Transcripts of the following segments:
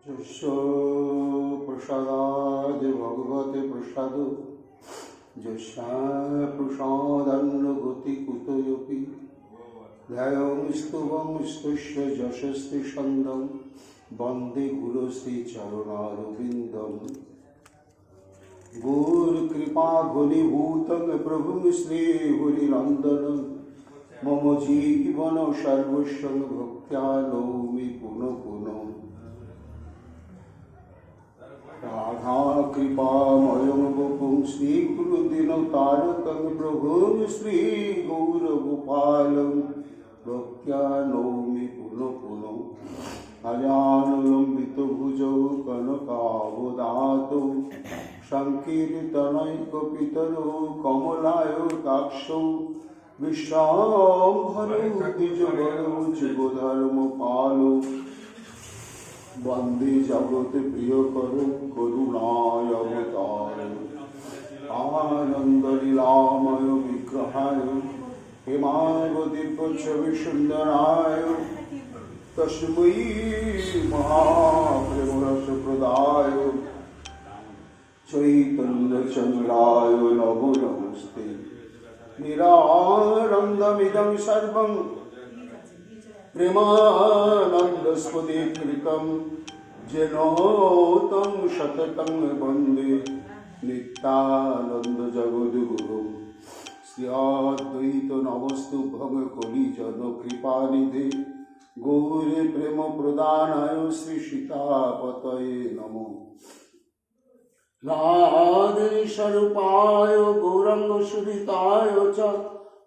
যস্য প্রসাদাদ ভগবতে প্রসাদ যস্যা প্রসাদান্নগতি কুতয়োপি ধ্যায়ং স্তুবং স্তুষ্য যশস্তি ছন্দং বন্দে গুরুশ্রী চরণারবিন্দম গুর কৃপা ঘনীভূতং প্রভুং শ্রী হরিনন্দনং মম জীবন সর্বস্বং ভক্ত্যা নৌমি পুনঃ পুনঃ রাধা কৃপাময়ং গোপুং শ্রী গুরুদিন তারকং প্রভুং শ্রী গৌরগোপালং ভক্ত্যা নৌমি পুনঃ পুনঃ অজানুলম্বিত ভুজৌ কনকাবদাতৌ সংকীর্তনৈকপিতরৌ কমলায়তাক্ষৌ বিশ্বম্ভরৌ দ্বিজবরৌ যুগধর্মপালৌ বন্দে জগৎ প্রিয়করৌ করুণায়বতারৌ আনন্দলীলাময় বিগ্রহায় হেমাবতীপ্রচ্ছবিসুন্দরায় তস্मै মহাপ্রেমরসপ্রদায় চৈতন্যচন্দ্রায় নমো নমস্তে নিরানন্দমিদং সর্বং প্রেমানন্দস্ফুটিকৃतं যেন तं সতतं বন্দে নিত্যানন্দ জগদ্গুরুং শ্রী অদ্বৈত নমস্তুভ্যং কলিজন কৃপানিধে গৌরে প্রেম প্রদানায় শ্রী সীতাপতয়ে নমঃ রাধে স্বরূপায় গৌরাঙ্গ সুরিতায় চ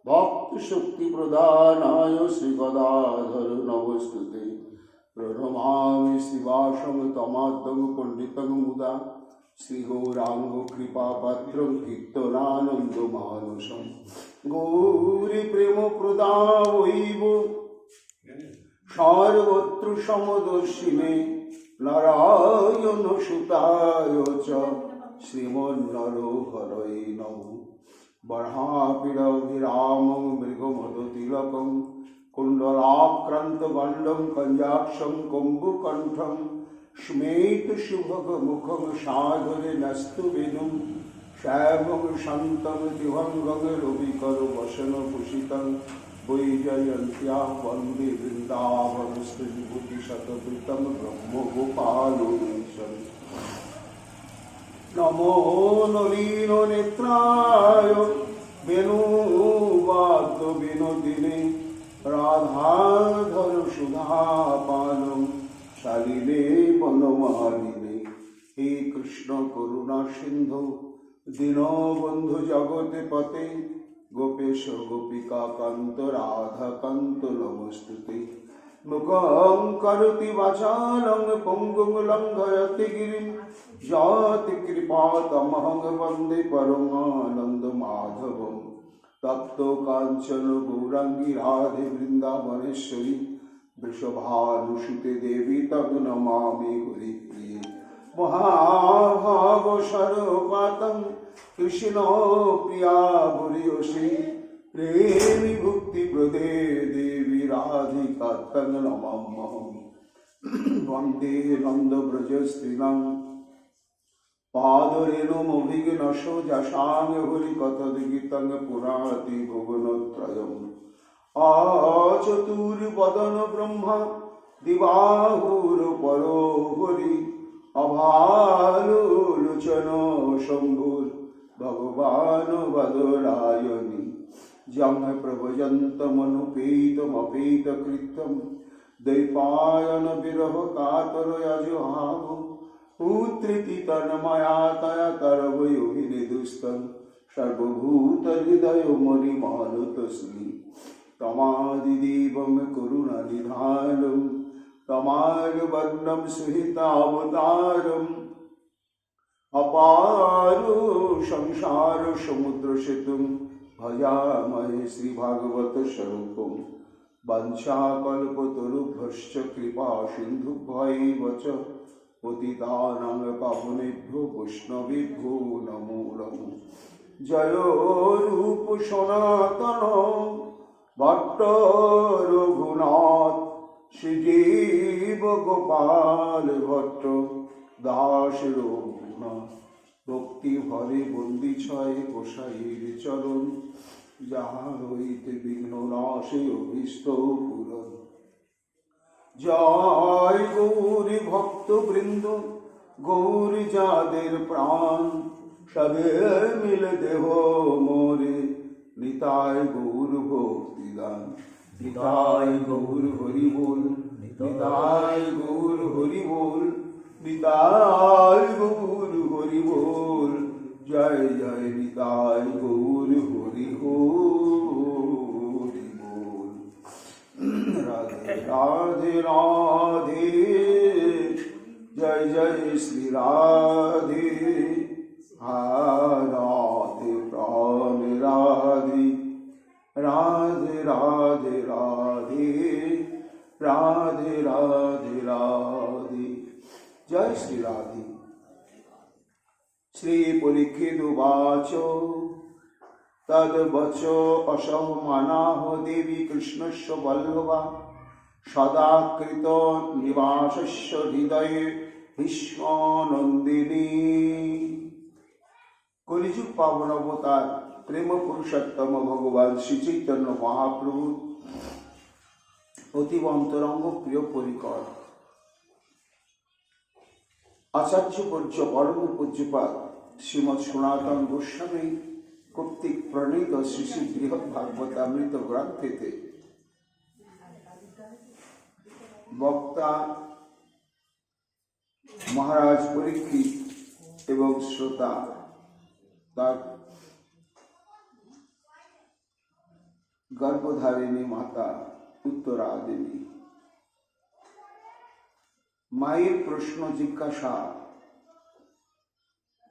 ভক্ত শক্তি প্রদানায় শ্রী গদাধর নমস্তুতে প্রণমামি শ্রীবাসং তমাদ্যং পণ্ডিতং মুদা শ্রী গৌরাঙ্গ কৃপা পাত্রং কীর্তনানন্দ মানসম গৌরী প্রেম প্রদায়ৈব সর্বত্র সমদর্শিনে নারায়ণ সুতায় চ শ্রীমন্নরহরয়ে নমঃ বর্হাপিরভিরামং মৃগমদতিলকং কুণ্ডলাক্রান্তগণ্ডং কঞ্জাক্ষং কম্বুকণ্ঠং স্মেতশুভগমুখং সাধরে নস্তুবেনুং শ্যামং শান্तं দিভঙ্গং রবিকরবসনভূষিতং বৈজয়ন্ত্য়া বন্দে বৃন্দাবনস্তুতিশতদ্রুতং ব্রহ্মগোপালমীশম নমো নলিননেত্রায় বেণুবাদ্যবিনোদিনে রাধাধর সুধাপানং শালিনে বনমালিনে হে কৃষ্ণ করুণা সিন্ধু দীনবন্ধু জগৎপতে গোপেশ গোপিকা কান্ত রাধা কান্ত নমস্তুতে মুখং করোতি বাচালং পঙ্গুং লঙ্ঘয়তি গিরিম যতি কৃপাতমহং বন্দে পরমানন্দ মাধবম তপ্ত কাঞ্চন গৌরাঙ্গী রাধে বৃন্দাবনেশ্বরী বৃষভানুসুতে দেবী তব নমামি হরিপ্রিয়ে মহাভাব স্বরূপাতং কৃষ্ণ প্রিয়া ভূরিয়সী প্রেমী ভক্তি প্রদে দেবী রাধিকা তং নমাম্যহম বন্দে নন্দ ব্রজ স্ত্রীণং পাদরেণুমভিঘ্নশ যশাং হরি কথোদ্গীতং পুরাতি ভুবনত্রয়ম আচতুর্বদন ব্রহ্মা দিবাহুর পরো হরি অভালোলোচন শম্ভুর ভগবান বদরায়ণী যং প্রভজন্তমনুপেতমপেতকৃত্যম দৈপায়ন বিরহ কাতরয়জহাব পুত্রিতি তন্ময়া তয়া তরবয়োভিনিদুস্তং সর্বভূত হৃদয় মরিমালতস্মি তমাদিদেবং করুণানিধানম তমালবন্নম সুহিতাবতারম অপারো সংসার সমুদ্র সেতুং ভজামহে শ্রী ভাগবত স্বরূপম বঞ্চাকল্পতরুভ্যশ্চ কৃপা সিন্ধুভ্যৈব চ পতিতানাং পাবনেভ্যো বৈষ্ণবেভ্যো নমো নমঃ জয় রূপ সনাতন ভট্ট রঘুনাথ শ্রীজীব জীব গোপাল ভট্ট দাস রঘুনা ভক্তি ভরে বন্দি ছয় গোসাইয়ের চরণ যাহার হইতে বিঘ্ন নাশে অভীষ্ট পূরণ। জয় গৌরী ভক্ত বৃন্দ গৌরী যাদের প্রাণ সবে মিলে দেহ মোরে নিতাই গৌর ভক্তিদান। নিতাই গৌর হরি বল, নিতাই গৌর হরি বল, নিতাই গৌর হরি বল, জয় জয় নিতাই গৌর হরি হরি বল। রাধে রাধে রাধে, জয় জয় শ্রী রাধে, রাধে প্রাণ রাধে, রাধে রাধে রাধে, রাধে রাধে রাধে, জয় শ্রী রাধে। শ্রী পরীক্ষিত উবাচ তদ্বচ অসৌ মানাহ দেবী কৃষ্ণস্য বল্লভা সদা কৃত নিবাসস্য হৃদয়ে ভীষ্মনন্দিনী। কলিযুগ পাবন অবতার প্রেম পুরুষোত্তম ভগবান শ্রী চৈতন্য মহাপ্রভু অতীব অন্তরঙ্গ প্রিয় পরিকর আচার্য পূজ্য পরম পূজ্যপাদ শ্রীমৎ সনাতন গোস্বামী কর্তৃক প্রণীত শ্রী শ্রী বৃহৎ ভাগবতামৃত গ্রন্থেতে বক্তা মহারাজ পরীক্ষিত এবং শ্রোতা তার গর্ভধারিণী মাতা উত্তরা দেবী মায়ের প্রশ্ন জিজ্ঞাসা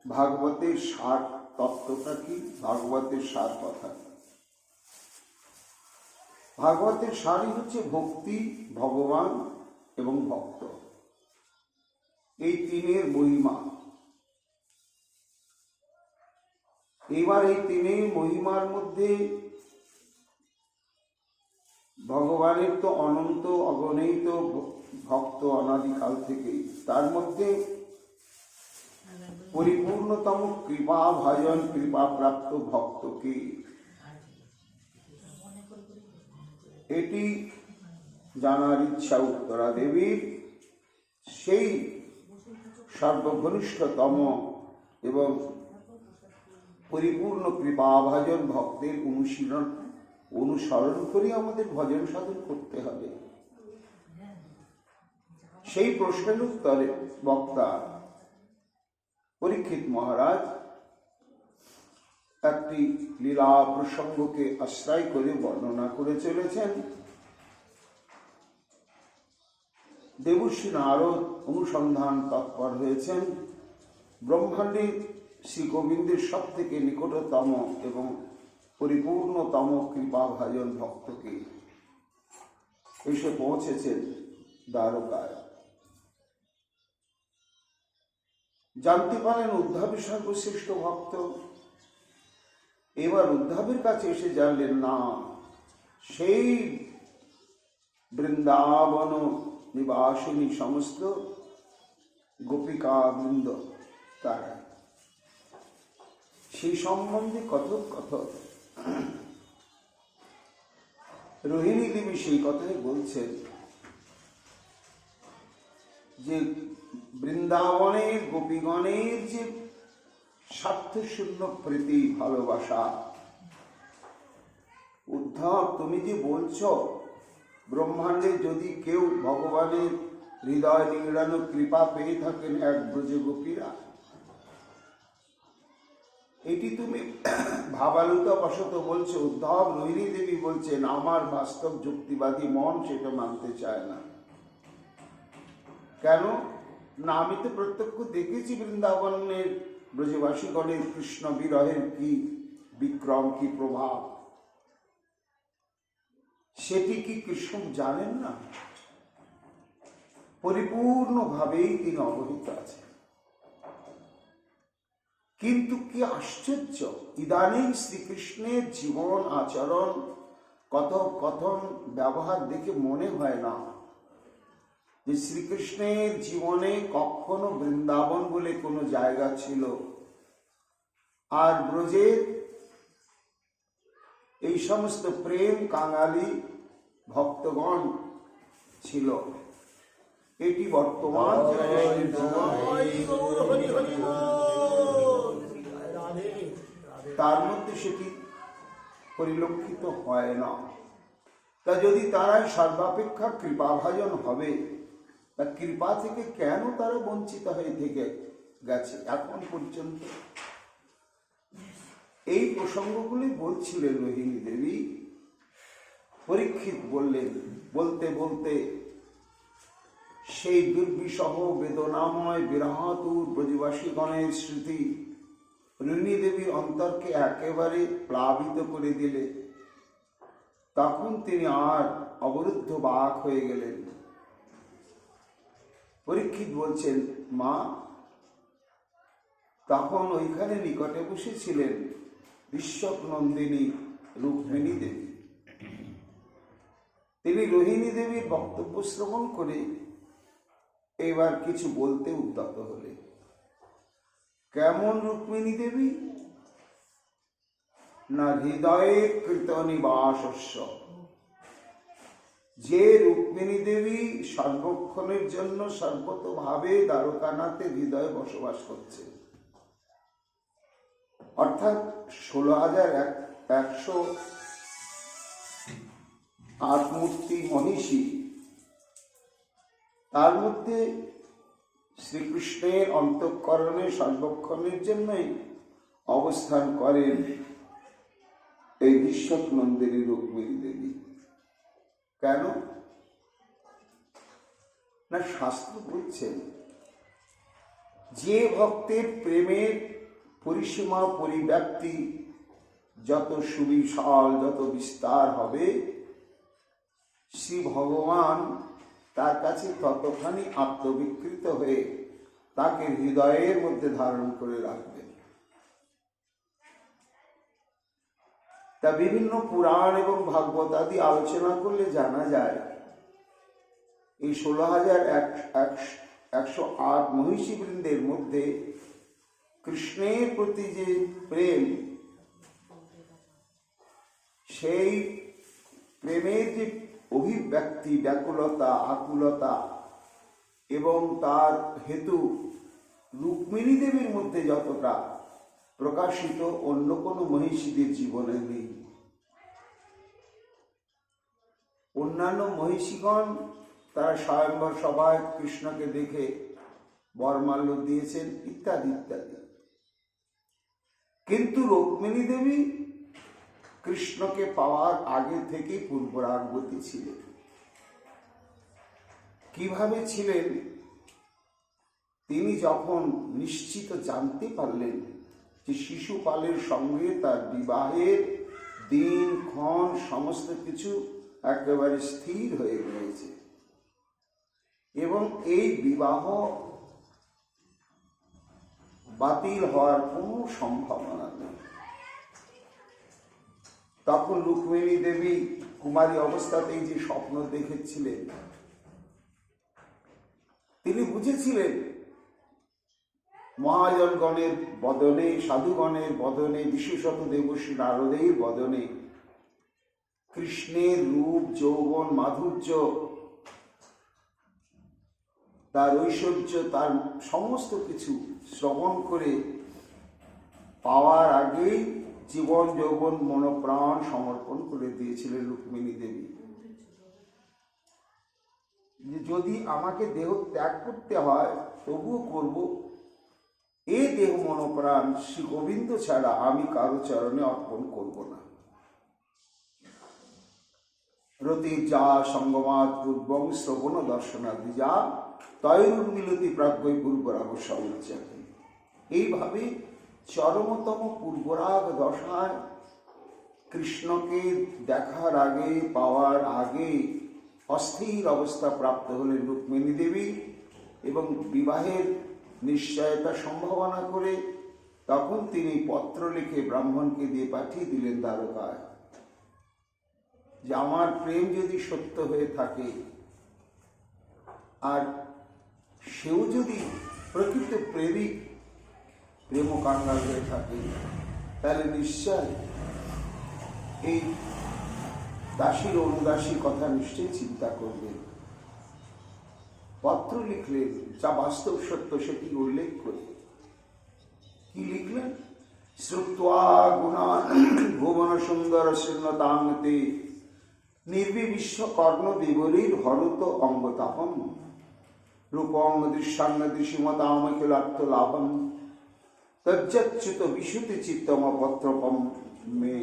ভাগবতের সার তত্ত্বটা কি, ভাগবতের সার কথা। ভাগবতের সারই হচ্ছে ভক্তি, ভগবান এবং ভক্ত, এই তিনের মহিমা। এবার এই তিনের মহিমার মধ্যে ভগবানের তো অনন্ত অগণিত ভক্ত অনাদিকাল থেকেই, তার মধ্যে পরিপূর্ণতম কৃপা ভাজন কৃপা প্রাপ্ত ভক্তকে, এটি জানার ইচ্ছা উত্তরা দেবীর। সেই সর্বঘনিষ্ঠতম এবং পরিপূর্ণ কৃপাভাজন ভক্তের অনুসরণ করে আমাদের ভজন সাধন করতে হবে। সেই প্রশ্নের উত্তরে বক্তা পরীক্ষিত মহারাজ একটি লীলা প্রসঙ্গকে আশ্রয় করে বর্ণনা করে চলেছেন। দেবর্ষি নারদ অনুসন্ধান তৎপর হয়েছেন ব্রহ্মাণ্ডে শ্রী গোবিন্দের সব থেকে নিকটতম এবং পরিপূর্ণতম কৃপাভাজন ভক্তকে এসে পৌঁছেছেন দ্বারকায়। জানতে পারেন উদ্ধবই সর্বশ্রেষ্ঠ ভক্ত। এবার উদ্ধবের কাছে এসে জানলেন না, সেই বৃন্দাবন নিবাসিনী সমস্ত গোপিকা বৃন্দ তারা, সেই সম্বন্ধে কথক কথক রোহিণী দেবী সেই কথাই বলছেন যে বৃন্দাবনের গোপীগণের যে স্বার্থশূন্য প্রীতি ভালোবাসা, উদ্ধব তুমি যে বলছ ব্রহ্মাণ্ডে যদি কেউ ভগবানের হৃদয় নিংড়ানো কৃপা পেয়ে থাকেন এক ব্রজ গোপীরা, এটি তুমি ভাবালুতা বশত বলছো। উদ্ধব রোহিণী দেবী বলছেন আমার বাস্তব যুক্তিবাদী মন সেটা মানতে চায় না। কেন না, আমি তো প্রত্যক্ষ দেখেছি বৃন্দাবনের ব্রজবাসীগণের কৃষ্ণ বিরহের কি বিক্রম, কি প্রভাব, সেটি কি কৃষ্ণ জানেন না? পরিপূর্ণভাবেই তিনি অবহিত আছেন। কিন্তু কি আশ্চর্য, ইদানিং শ্রীকৃষ্ণের জীবন আচরণ কথন ব্যবহার দেখে মনে হয় না যে শ্রীকৃষ্ণের জীবনে কখনো বৃন্দাবন বলে কোনো জায়গা ছিল, আর ব্রজের এই সমস্ত প্রেম কাঙালি ভক্তগণ ছিল, এটি বর্তমান তার মধ্যে সেটি পরিলক্ষিত হয় না। তা যদি তারাই সর্বাপেক্ষা কৃপাভাজন হবে, তা কৃপা থেকে কেন তারা বঞ্চিত হয়ে থেকে গেছে এখন পর্যন্ত? এই প্রসঙ্গগুলি বলছিলেন রোহিণী দেবী। পরীক্ষিত বললেন, বলতে বলতে সেই দুর্বিষহ বেদনাময় বিরাহাতুর ব্রজবাসীগণের স্মৃতি রোহিণী দেবীর অন্তরকে একেবারে প্লাবিত করে দিলে। তখন তিনি আর অবরুদ্ধ বাক হয়ে গেলেন। পরীক্ষিত বলছেন, মা, তখন ওইখানে নিকটে বসেছিলেন বিশ্বনন্দিনী রুক্মিণী দেবী। তিনি রোহিণী দেবীর বক্তব্য শ্রবণ করে এবার কিছু বলতে উদ্যত হলেন। কেমন রুক্মিণী দেবী? না হৃদয়ে কৃত নিবাসস্য। যে রুক্মিণী দেবী সর্বক্ষণের জন্য সর্বতভাবে দ্বারকানাথে হৃদয়ে বসবাস করছে, অর্থাৎ 16,108 মূর্তি মহিষী, তার মধ্যে শ্রীকৃষ্ণের অন্তঃকরণে সর্বক্ষণের জন্যই অবস্থান করেন এই বিশ্বনন্দিনী রুক্মিণী দেবী। কেন? না, শাস্ত্র বলছেন যে ভক্তের প্রেমের পরিসীমা পরিব্যাপ্তি যত সুবিশাল, যত বিস্তার হবে, শ্রী ভগবান তার কাছে ততখানি আত্মবিকৃত হয়ে তাকে হৃদয়ের মধ্যে ধারণ করে রাখবেন। তা বিভিন্ন পুরাণ এবং ভাগবত আদি আলোচনা করলে জানা যায়, এই 16,108 মহিষী বৃন্দের মধ্যে কৃষ্ণের প্রতি যে প্রেম, সেই প্রেমের যে অভিব্যক্তি, ব্যাকুলতা, আকুলতা এবং তার হেতু রুক্মিণী দেবীর মধ্যে যতটা প্রকাশিত অন্য কোনো মহিষীদের জীবনে নেই। অন্যান্য মহিষীগণ তারা স্বয়ম্বর সভায় কৃষ্ণকে দেখে বরমাল্য দিয়েছেন ইত্যাদি ইত্যাদি, কিন্তু রুক্মিণী দেবী কৃষ্ণকে পাওয়ার আগে থেকে পূর্বরাগবতী ছিলেন। কিভাবে ছিলেন? তিনি যখন নিশ্চিত জানতে পারলেন যে শিশুপালের সঙ্গে তার বিবাহের দিন ক্ষণ সমস্ত কিছু একেবারে স্থির হয়ে গিয়েছে এবং এই বিবাহ বাতিল হওয়ার কোনো সম্ভাবনা নেই, তখন রুক্মিণী দেবী কুমারী অবস্থাতেই যে স্বপ্ন দেখেছিলেন, তিনি বুঝেছিলেন মহাজনগণের বদনে, সাধুগণের বদনে, বিশেষত দেবশ্রী নারদের বদনে কৃষ্ণের রূপ, যৌবন, মাধুর্য, তার ঐশ্বর্য, তার সমস্ত কিছু শ্রবণ করে পাওয়ার আগেই জীবন, যৌবন, মনোপ্রাণ সমর্পণ করে দিয়েছিলেন রুক্মিণী দেবী। যে যদি আমাকে দেহ ত্যাগ করতে হয় তবুও করব, এই দেহ মনোপ্রাণ শ্রী গোবিন্দ ছাড়া আমি কারো চরণে অর্পণ করব না। রতির যা সঙ্গমাত পূর্বং শ্রবণ দর্শনাদি যা তৈরুর্মিলতি প্রাজ্ঞই পূর্বরাগ সৌচ্চাকে। এইভাবে চরমতম পূর্বরাগ দশায় কৃষ্ণকে দেখার আগে, পাওয়ার আগে অস্থির অবস্থা প্রাপ্ত হলেন রুক্মিণী দেবী এবং বিবাহের নিশ্চয়তা সম্ভাবনা করে তখন তিনি পত্র লিখে ব্রাহ্মণকে দিয়ে পাঠিয়ে দিলেন দ্বারকায়, যে আমার প্রেম যদি সত্য হয়ে থাকে আর সেও যদি প্রকৃত প্রেমিক প্রেমকাঙ্গাল হয়ে থাকে, তাহলে নিশ্চয় এই দাসীর অনুদাসীর কথা নিশ্চয়ই চিন্তা করবেন। পত্র লিখলেন, যা বাস্তব সত্য সেটি উল্লেখ করে। কি লিখলেন? শ্রুত্বা গুণান ভুবন সুন্দর শূন্যতাংতে নির্বিবিশ্ব কর্ণ বিবলীর হরত অঙ্গতাপম রূপং দৃশ্যান্ন দৃশিমতামখিলার্থ লাভম তজ্জচ্যুত বিশুতি চিত্তম পত্রপম মে।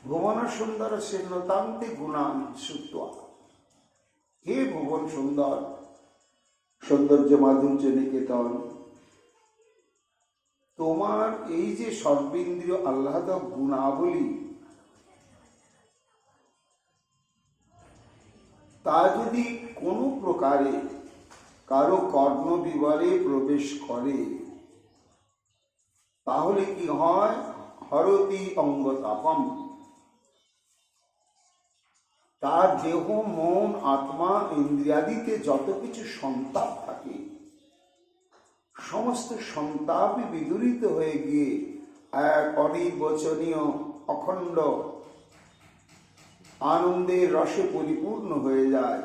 ভুবন সুন্দর শূন্যতান্তে গুণান শ্রুত্বা, হে ভুবন সুন্দর, সৌন্দর্য মাধুর্য নিকেতন, তোমার এই যে সর্বেন্দ্রীয় আহ্লাদক গুণাবলী, তা যদি কোনো প্রকারে কারো কর্ণ বিবরে প্রবেশ করে, তাহলে কি হয়? হরতি অঙ্গতাপম, তার দেহ মন আত্মা ইন্দ্রিয়াদিতে যত কিছু সন্তাপ থাকে, সমস্ত সন্তাপই বিদূরিত হয়ে গিয়ে এক অনির্বচনীয় অখণ্ড আনন্দের রসে পরিপূর্ণ হয়ে যায়।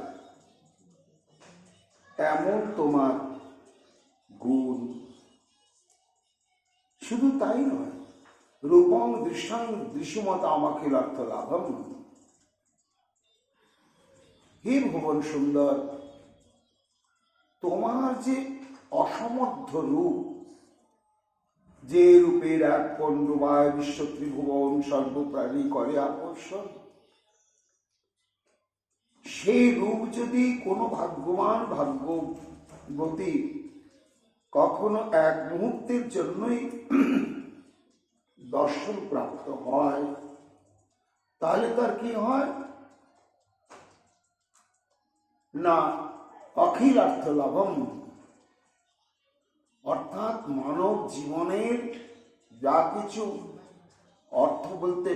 এমন তোমার গুণ। শুধু তাই নয়, রূপং দৃশ্যাং দৃশ্যমতা আমাখিলার্থ লাভম। হে ভুবন সুন্দর, তোমার যে অসমর্থ রূপ, যে রূপের এক পণ্ডবায় বিশ্ব ত্রিভুবন সর্বপ্রাণী করে আকর্ষণ, সেই রূপ যদি কোনো ভাগ্যবান ভাগ্যবতী কখনো এক মুহূর্তের জন্যই দর্শন প্রাপ্ত হয়, তাহলে তার কি হয় না? অখিলার্থ লাভম, অর্থাৎ মানব জীবনের যা কিছু অর্থ বলতে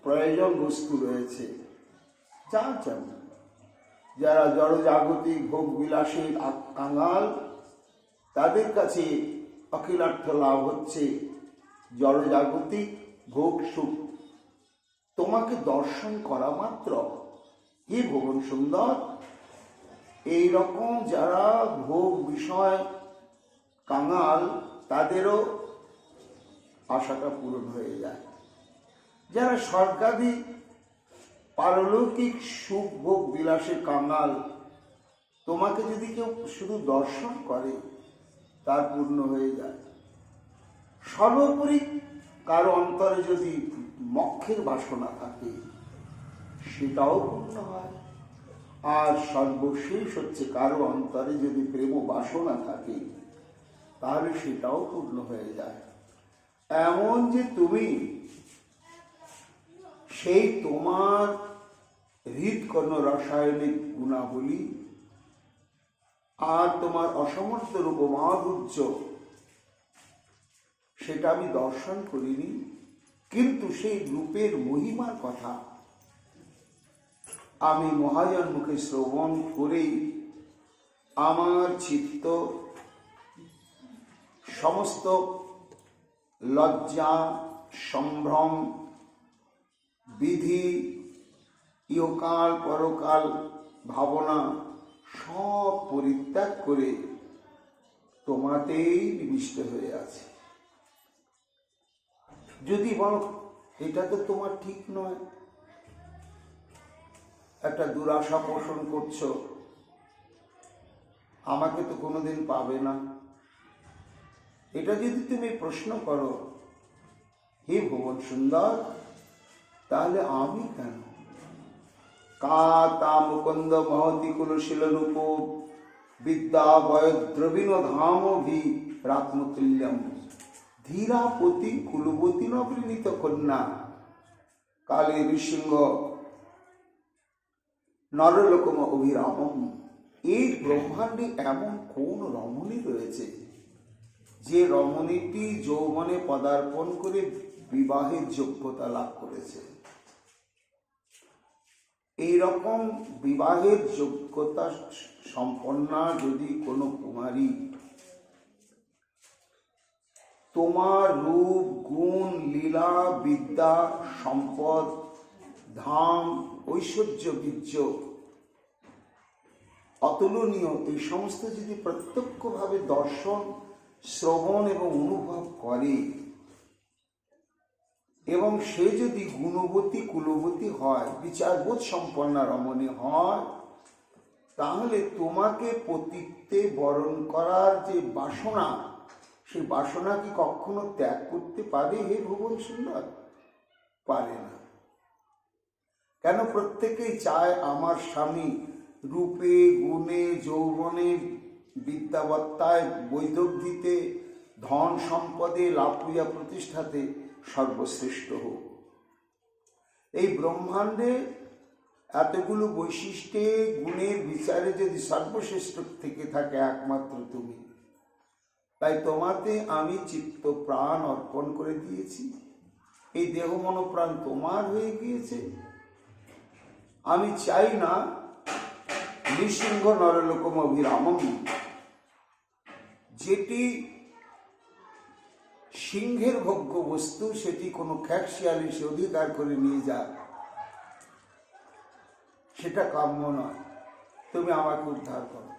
প্রয়োজন বস্তু রয়েছে, যার জন্য যারা জড়জাগতিক ভোগ বিলাসের কাঙাল, তাদের কাছে অখিলার্থ লাভ হচ্ছে জড়জাগতিক ভোগ সুখ। তোমাকে দর্শন করা মাত্র, হে ভুবন সুন্দর, এই রকম যারা ভোগ বিষয় কাঙাল, তাদেরও আশাটা পূরণ হয়ে যায়। যারা স্বর্গাদি পারলৌকিক সুখ ভোগ বিলাসে কাঙাল, তোমাকে যদি কেউ শুধু দর্শন করে, তার পূর্ণ হয়ে যায়। সর্বোপরি কারো অন্তরে যদি মোক্ষের বাসনা থাকে, সেটাও পূর্ণ হয়। আর সর্বশেষ হচ্ছে, কারো অন্তরে যদি প্রেম বাসনা থাকে, তাহলে সেটাও পূর্ণ হয়ে যায়। এমন যে তুমি সেই তোমার হৃদকর্ণ রাসায়নিক গুণাবলী আর তোমার অসমর্থ রূপ মাধুর্য, সেটা আমি দর্শন করিনি, কিন্তু সেই রূপের মহিমার কথা আমি মহাজন মুখে শ্রবণ করেই আমার চিত্ত সমস্ত লজ্জা, সম্ভ্রম, বিধি, ইহকাল পরকাল ভাবনা সব পরিত্যাগ করে তোমাতেই নিবিষ্ট হয়ে আছে। যদি বলো এটা তো তোমার ঠিক নয়, একটা দুরাশা পোষণ করছো, আমাকে তো কোনোদিন পাবে না, এটা যদি তুমি প্রশ্ন করো, হে ভুবন সুন্দর, তাহলে আমি কেন? কা মুকুন্দ মহতি কুলশীল রূপ বিদ্যা বয়দ্রবীণ ধাম ভি রাত্মতুল্যম ধীরাপতি কুলবতী নবৃণীত কন্যা কালে নৃসিংহ নরলোকম অভিরামম। এই ব্রহ্মাণ্ডে এমন কোন রমণী রয়েছে যে রমণীটি যৌবনে পদার্পণ করে বিবাহের যোগ্যতা লাভ করেছে? এই রকম বিবাহের যোগ্যতা সম্পন্না যদি কোনো কুমারী তোমার রূপ, গুণ, লীলা, বিদ্যা, সম্পদ, ধাম, ঐশ্বর্য, বীর্য অতুলনীয়, এই সমস্ত যদি প্রত্যক্ষভাবে দর্শন, শ্রবণ এবং অনুভব করে এবং সে যদি গুণবতী, কুলবতী হয়, বিচারবোধ সম্পন্না রমণী হয়, তাহলে তোমাকে পতিত্বে বরণ করার যে বাসনা, সেই বাসনা কি কখনো ত্যাগ করতে পারে হে ভুবন সুন্দর? পারে না। কেন? প্রত্যেকেই চায় আমার স্বামী রূপে, গুণে, যৌবনে, বিদ্যাবত্তায়, বৈদগ্ধিতে, ধন সম্পদে, লাভ পূজা প্রতিষ্ঠাতে সর্বশ্রেষ্ঠ হোক। এই ব্রহ্মাণ্ডে এতগুলো বৈশিষ্ট্যে, গুণের বিচারে যদি সর্বশ্রেষ্ঠ থেকে থাকে একমাত্র তুমি, তাই তোমাতে আমি চিত্ত প্রাণ অর্পণ করে দিয়েছি। এই দেহ মন প্রাণ তোমার হয়ে গিয়েছে। আমি চাই না নৃসিংহ নরলোকম অভিরামম, যেটি সিংহের ভোগ্য বস্তু সেটি কোনো খ্যাকশিয়ালি সে অধিকার করে নিয়ে যাক, সেটা কাম্য নয়। তুমি আমাকে উদ্ধার করো।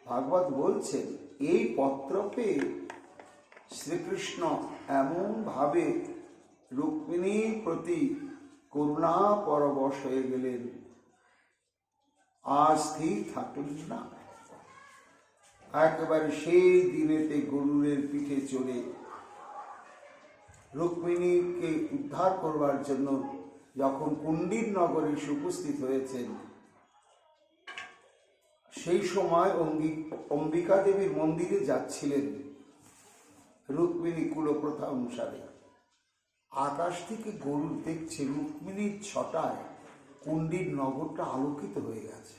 ভাগবত বলছেন এই পত্র পেয়ে শ্রীকৃষ্ণ এমন ভাবে রুক্মিণীর প্রতি করুণা পরবশ হয়ে গেলেন, আর স্থির থাকলেন না। একেবারে সেই দিনেতে গরুরের পিঠে চড়ে রুক্মিণীকে উদ্ধার করবার জন্য যখন কুণ্ডির নগরে উপস্থিত হয়েছেন, সেই সময় অম্বিকা দেবীর মন্দিরে যাচ্ছিলেন রুক্মিণী কুলপ্রথা অনুসারে। আকাশ থেকে গরুর দেখছে রুক্মিণীর ছটায় কুণ্ডির নগরটা আলোকিত হয়ে গেছে।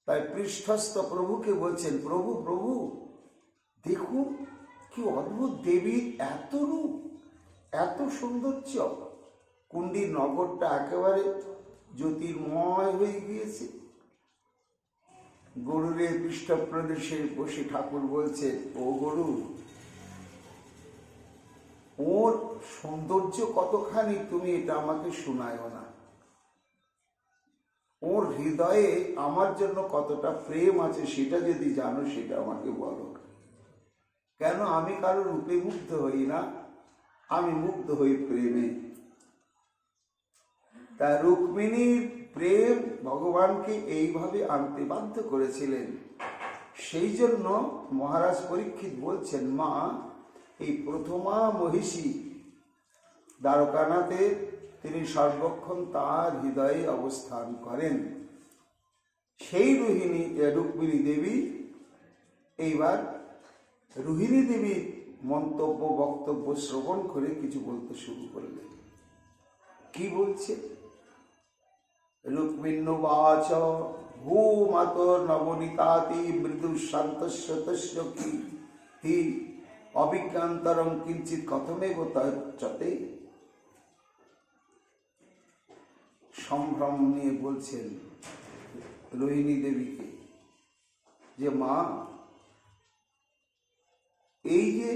তাই পৃষ্ঠস্থ প্রভুকে বলছেন, প্রভু প্রভু দেখুন কি অদ্ভুত দেবীর এত রূপ, এত সৌন্দর্য, কুণ্ডির নগরটা একেবারে জ্যোতির্ময় হয়ে গিয়েছে। গরুরের পৃষ্ঠপ্রদেশে বসে ঠাকুর বলছেন, ও গরু, ওর সৌন্দর্য কতখানি তুমি এটা আমাকে শোনায়ও না। ওর হৃদয়ে আমার জন্য কতটা প্রেম আছে সেটা যদি জানো সেটা আমাকে বলো। কেন? আমি কারো রূপে মুগ্ধ হই না, আমি মুগ্ধ হই প্রেমে। তা রুক্মিণীর প্রেম ভগবানকে এইভাবে আনতে বাধ্য করেছিলেন। সেই জন্য মহারাজ পরীক্ষিত বলছেন, মা এই প্রথমা মহিষী দ্বারকানাথে তিনি সর্বক্ষণ তার হৃদয়ে অবস্থান করেন। সেই রুক্মিণী দেবী এইবার রোহিণী দেবীর মন্তব্য, বক্তব্য শ্রবণ করে কিছু বলতে শুরু করলেন। কি বলছে? রুক্মিণ্যবাচ ভূমাতর নবনীতাতি মৃদু শান্তস্বতস্য কি হি অভিজ্ঞান্তরং কিঞ্চিৎ কথমেব তচ্চতে। সম্ভ্রম নিয়ে বলছেন রোহিণী দেবীকে যে, মা এই যে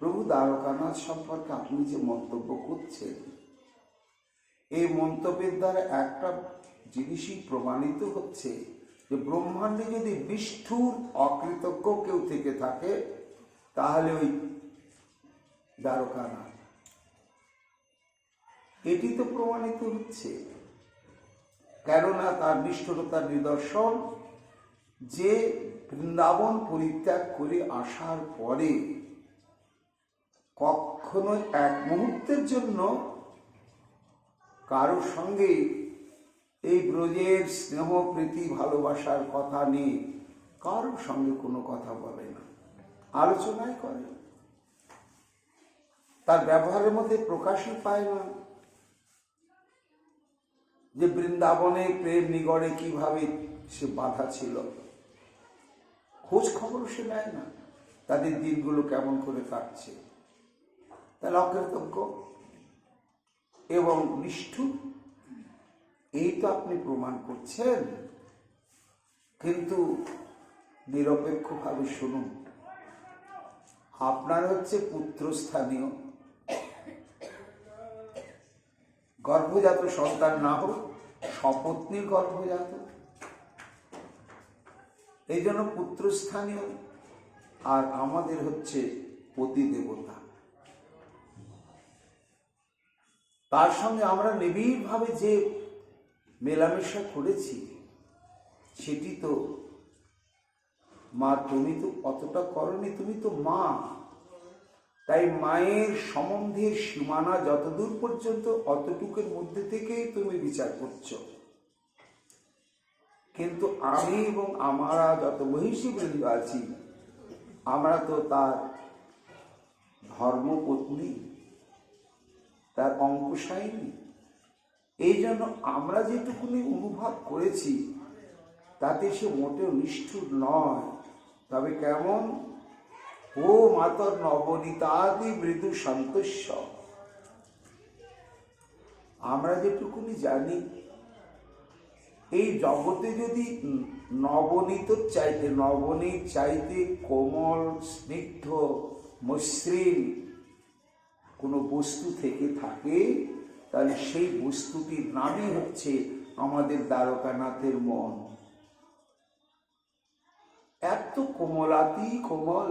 প্রভু দ্বারকানাথ সম্পর্কে আপনি যে মন্তব্য করছেন, এই মন্তব্যের দ্বারা একটা জিনিসই প্রমাণিত হচ্ছে যে ব্রহ্মাণ্ডে যদি নিষ্ঠুর অকৃতজ্ঞ কেউ থেকে থাকে তাহলে ওই দ্বারকানাথ। এটি তো প্রমাণিত হচ্ছে, কেননা তার নিষ্ঠুরতার নিদর্শন যে বৃন্দাবন পরিত্যাগ করে আসার পরে কখনো এক মুহূর্তের জন্য কারোর সঙ্গে এই ব্রজের স্নেহ প্রীতি ভালোবাসার কথা নিয়ে কারোর সঙ্গে কোনো কথা বলে না, আলোচনাই করে। তার ব্যবহারের মধ্যে প্রকাশই পায় না যে বৃন্দাবনে প্রেম নিগড়ে কিভাবে সে বাধা ছিল, খোঁজ খবর সে নেয় না তাদের দিনগুলো কেমন করে কাটছে। তাহলে অকৃতজ্ঞ। এবং নিষ্ঠুর, এই তো আপনি প্রমাণ করছেন। কিন্তু নিরপেক্ষভাবে শুনুন, আপনার হচ্ছে পুত্রস্থানীয়, গর্ভজাত সন্তান না হোক, সপত্নীর গর্ভজাত, এই জন্য পুত্রস্থানীয়, আর আমাদের হচ্ছে পতি দেবতা। তার সঙ্গে আমরা নিবিড়ভাবে যে মেলামেশা করেছি, সেটি তো মা, তুমি তো অতটা করনি, তুমি তো মা। তাই মায়ের সম্বন্ধের সীমানা যতদূর পর্যন্ত, অতটুকুর মধ্যে থেকেই তুমি বিচার করছো। কিন্তু আমি এবং আমরা যত মহিষী বৃন্দ আছি, আমরা তো তার ধর্মপত্নী, তার অঙ্কুশায়িনী। এই জন্য আমরা যেটুকুনি অনুভব করেছি, তাতে সে মোটেও নিষ্ঠুর নয়। তবে কেমন? ও মাতর নবনীতাদি মৃদু সন্তোষ্য। আমরা যেটুকুনি জানি, এই জগতে যদি নবনীত চাইতে কোমল, স্নিগ্ধ, মসৃণ কোনো বস্তু থেকে থাকে, তাহলে সেই বস্তুটির নামই হচ্ছে আমাদের দ্বারকানাথের মন। এত কোমলাতি কোমল।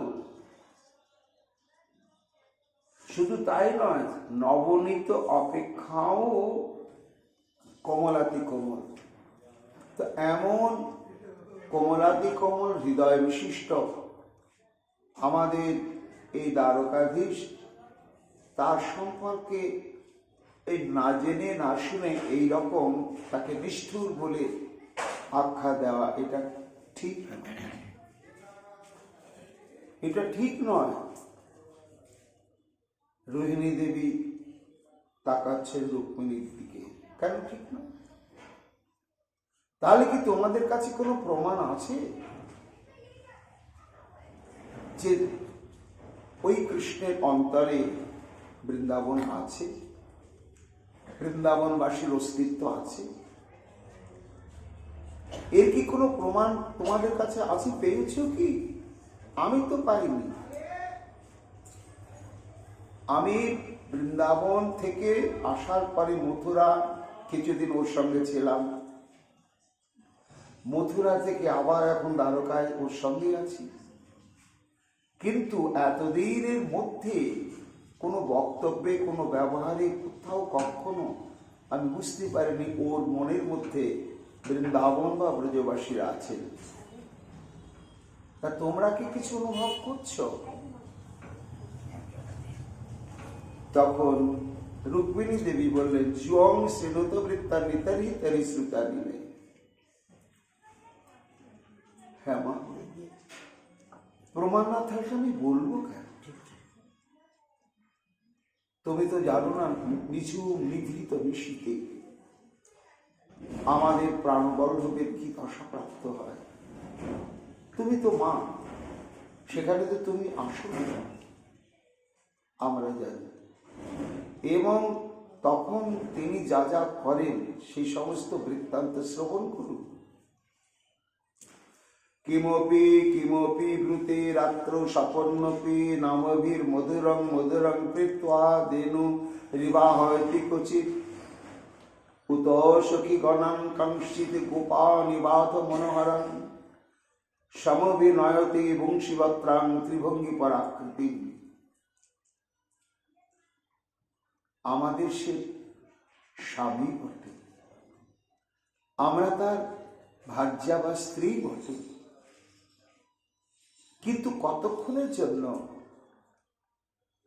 শুধু তাই নয়, নবনীত অপেক্ষাও কমলাতি কোমল। তো এমন কোমলাতি কোমল হৃদয় বিশিষ্ট আমাদের এই দ্বারকাধীশ, তার সম্পর্কে এই না জেনে না শুনে এই রকম তাকে নিষ্ঠুর বলে আখ্যা দেওয়া, এটা ঠিক নয়। এটা ঠিক নয়। রোহিণী দেবী তাকাচ্ছেন রুক্মিণীর দিকে, কেন ঠিক নয়? তাহলে কি তোমাদের কাছে কোনো প্রমাণ আছে যে ওই কৃষ্ণের অন্তরে বৃন্দাবন আছে, বৃন্দাবনবাসীর অস্তিত্ব আছে? এর কি কোনো প্রমাণ তোমাদের কাছে আছে? পেয়েছো কি? আমি তো পাইনি। আমি বৃন্দাবন থেকে আসার পরে মথুরা কিছুদিন ওর সঙ্গে ছিলাম, মথুরা থেকে আবার এখন দ্বারকায় ওর সঙ্গে আছি। কিন্তু এতদিনের মধ্যে কোনো বক্তব্যে, কোনো ব্যবহারে কোথাও কখনো আমি বুঝতে পারিনি ওর মনের মধ্যে বৃন্দাবন বা ব্রজবাসীরা আছেন। তা তোমরা কি কিছু অনুভব করছো? তখন রুক্মিণী দেবী বললেন, জুয়ং শ্রীনত বৃত্তা নিতারি তারি শ্রুতা নিবে। হ্যাঁ মা, প্রমাণ না থাকলে আমি বলবো কেন? তুমি তো জানো না, নিঝুম নিভৃত নিশীথে আমাদের প্রাণবল্লভের কি দশাপ্রাপ্ত হয়। তুমি তো মা, সেখানে তো তুমি আসো না, আমরা জানি। এবং তখন তিনি যা যা করেন সেই সমস্ত বৃত্তান্ত শ্রবণ করুন। কিমপি কিমপি ব্রুতে রাত্র স্বপন্নপি নামভির মধুরং মধুরং কৃত্বা দেনু রিবাহয়তি ক্বচিৎ উত সখী গণং কংসিত গোপা নিবাত মনোহরং সমভিনয়তি বংশীবত্রাং ত্রিভঙ্গি পরাকৃতি। আমাদের সে স্বামী বটে, আমরা তার ভার্যা বা স্ত্রী বটে, কিন্তু কতক্ষণের জন্য?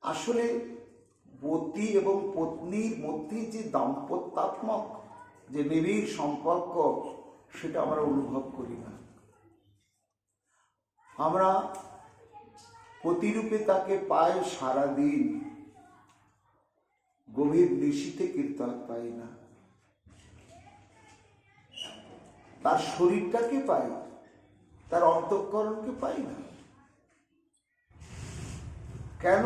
আসলে পতি এবং পত্নীর মধ্যে যে দাম্পত্যাত্মক যে নিবিড় সম্পর্ক, সেটা আমরা অনুভব করি না। আমরা প্রতিরূপে তাকে পাই সারাদিন, গভীর নিশীথে কীর্তন পাই না। তার শরীরটাকে পাই, তার অন্তঃকরণকে পাই না। কেন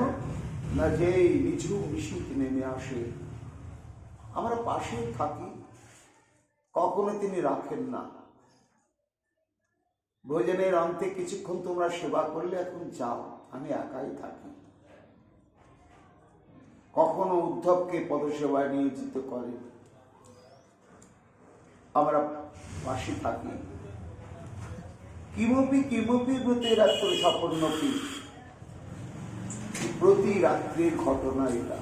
না? যে নিঝুম নিশীথ নেমে আসে আমরা পাশেই থাকি, কখনো তিনি রাখেন না। ভোজনের অন্তে কিছুক্ষণ তোমরা সেবা করলে এখন যাও, আমি একাই থাকি। কখনো উদ্ধবকে পদসেবায় নিয়োজিত করে, আমরা পাশে থাকি। কিমপি কিমপি ব্রতে রাত্র সাপন্নপি, প্রতি রাত্রির ঘটনা এটা।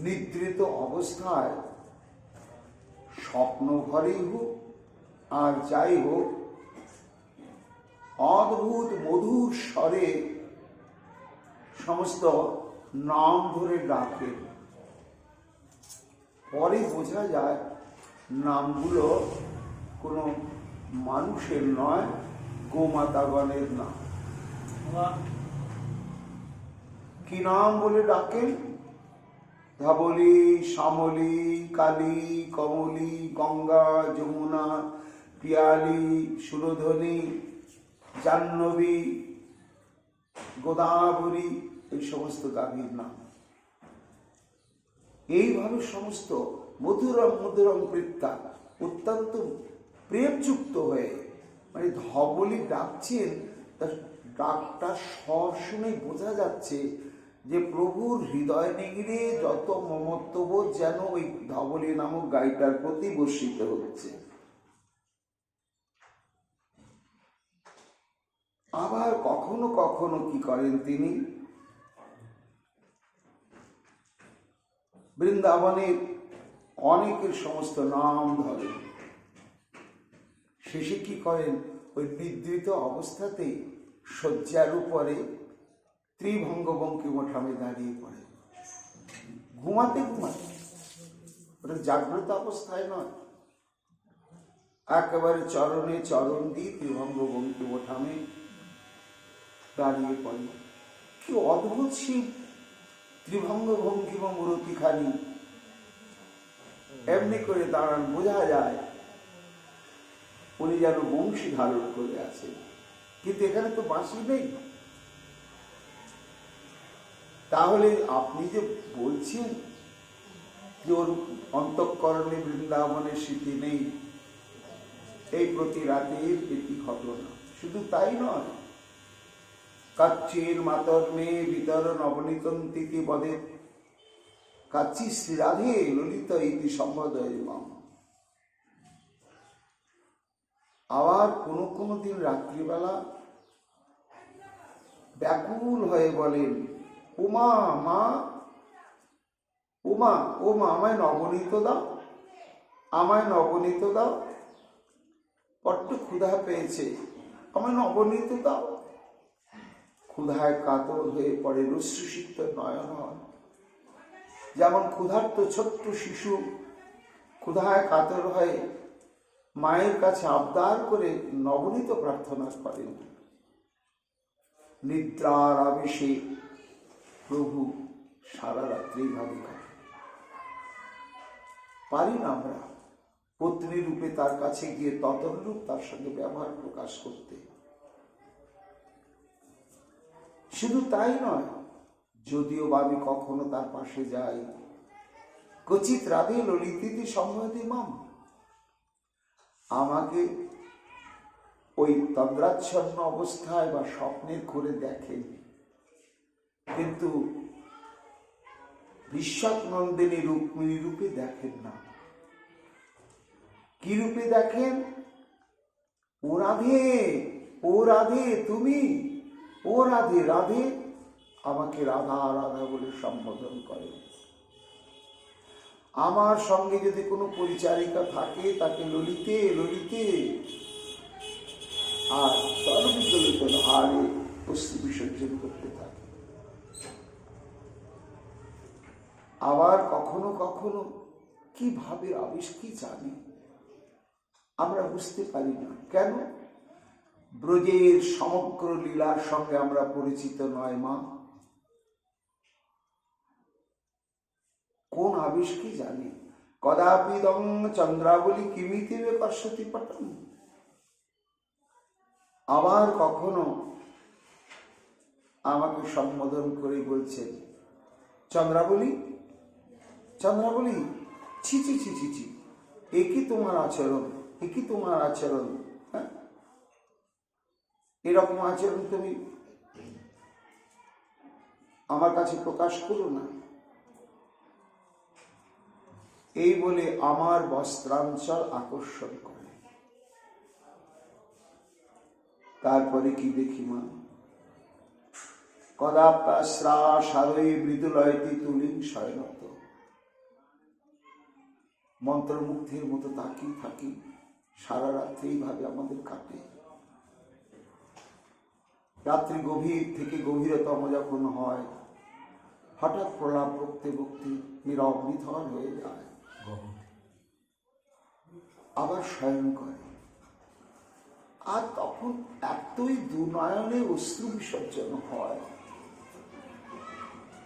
নিদ্রিত অবস্থায় স্বপ্ন ঘরেই হোক আর যাই হোক, অদ্ভুত মধুর স্বরে সমস্ত নাম ধরে ডাকে। পরে বোঝা যায় নামগুলো কোনো মানুষের নয়, গোমাতাগণের নাম। কি নাম বলে ডাকেন? ধবলী, শ্যামলী, কালী, কমলী, গঙ্গা, যমুনা, পিয়ালী, সুরধনী, জাহ্নবী, গোদাবরী, এই সমস্ত গাভীর নাম। এইভাবে সমস্ত মধুরম মধুরম কৃত্যা, অত্যন্ত প্রেমযুক্ত হয়ে, মানে ধবলী ডাকছেন, তার ডাকটা স্বর শুনে বোঝা যাচ্ছে যে প্রভুর হৃদয় নিগড়ে যত মমত্ববোধ যেন ওই ধবলী নামক গাইটার প্রতি বর্ষিত হচ্ছে। আবার কখনো কখনো কি করেন তিনি, বৃন্দাবনের অনেকের সমস্ত নাম ধরেন, শেষে কি করেন, ওই নিদ্রিত অবস্থাতেই শয্যার উপরে ত্রিভঙ্গ বঙ্কিমঠামে দাঁড়িয়ে পড়ে, ঘুমাতে ঘুমাতে। ওটা জাগ্রত অবস্থায় নয়, একেবারে চরণে চরণ দিয়ে ত্রিভঙ্গ বঙ্কিমঠামে দাঁড়িয়ে পড়ে। কি অদ্ভুত শিব! ত্রিভঙ্গ ভঙ্কিম মূরতিখানি এমনি করে দাঁড়ান, বোঝা যায় উনি যেন বংশী ধারণ করে আছেন, কিন্তু এখানে তো বাঁশি নেই। তাহলে আপনি যে বলছেন যে ওর অন্তঃকরণে বৃন্দাবনের স্মৃতি নেই, এই প্রতি রাতের এটি ঘটনা। শুধু তাই নয়, কাচ্চির মাতর্মে বিতর নবনীতন্তিতি বদে, কাচ্চি শ্রীরাধে ললিত ইতি সম্বোধয় মাম। আবার কোনো কোনো দিন রাত্রিবেলা ব্যাকুল হয়ে বলেন, উমা মা, উমা ও মা, আমায় নবনীত দাও, আমায় নবনীত দাও, বড্ড ক্ষুধা পেয়েছে, আমায় নবনীত দাও। ক্ষুধায় কাতর হয়ে পড়ে, রশ্মিসিক্ত নয়ন হয়। যেমন ক্ষুধার্ত ছোট্ট শিশু ক্ষুধায় কাতর হয়ে মায়ের কাছে আবদার করে নবনীত প্রার্থনা করেন। নিদ্রার আবেশে প্রভু সারা রাত্রি ভাবে কাটে। পারি না আমরা পত্নী রূপে তার কাছে গিয়ে তদনুরূপ তার সঙ্গে ব্যবহার প্রকাশ করতে। শুধু তাই নয়, যদিও বা আমি কখনো তার পাশে যাই, কচিত রাধে ললিতিতি সম্মতি মাম, আমাকে ওই তন্দ্রাচ্ছন্ন অবস্থায় বা স্বপ্নের করে দেখেন, কিন্তু বিশ্বক নন্দিনী রুক্মিণী রূপে দেখেন না। কি রূপে দেখেন? ও রাধে, ও রাধে তুমি, ও রাধে রাধে, আমাকে রাধা রাধা বলে সম্বোধন করে। আমার সঙ্গে যদি কোনো পরিচারিকা থাকে, তাকে ললিতে ললিতে আর তরবিচলিত হারে অস্থি বিসর্জন করতে থাকে। আবার কখনো কখনো কি ভাবে আবিষ, কি জানি আমরা বুঝতে পারি না। কেন? ব্রজের সমগ্র লীলার সঙ্গে আমরা পরিচিত নয় মা। কোন আবিষ কি জানি? কদাপি দং চন্দ্রাবলী কিমিতিবে পশ্যতি পটম। আবার কখনো আমাকে সম্বোধন করে বলছেন, চন্দ্রাবলী চন্দ্রাবলী, ছি ছি ছি ছি ছি, একই তোমার আচরণ, একই তোমার আচরণ, হ্যাঁ, এরকম আচরণ তুমি আমার কাছে প্রকাশ করো না। এই বলে আমার বস্ত্রাঞ্চল আকর্ষণ করে। তারপরে কি দেখি মা, কদাপ্রাশ্রা সারই মৃদুলয়তি তুলিং শয়নত। মন্ত্রমুগ্ধের মতো তাকিয়ে থাকি, সারা রাত্রি এইভাবে আমাদের কাটে। রাত্রি গভীর থেকে গভীরতম যখন হয়, হঠাৎ প্রলাপ বকতে বকতে নীরব নিথর হয়ে যায়, আবার শয়ন করে। আর তখন এতই দুনয়নে অশ্রু বিসর্জন হয়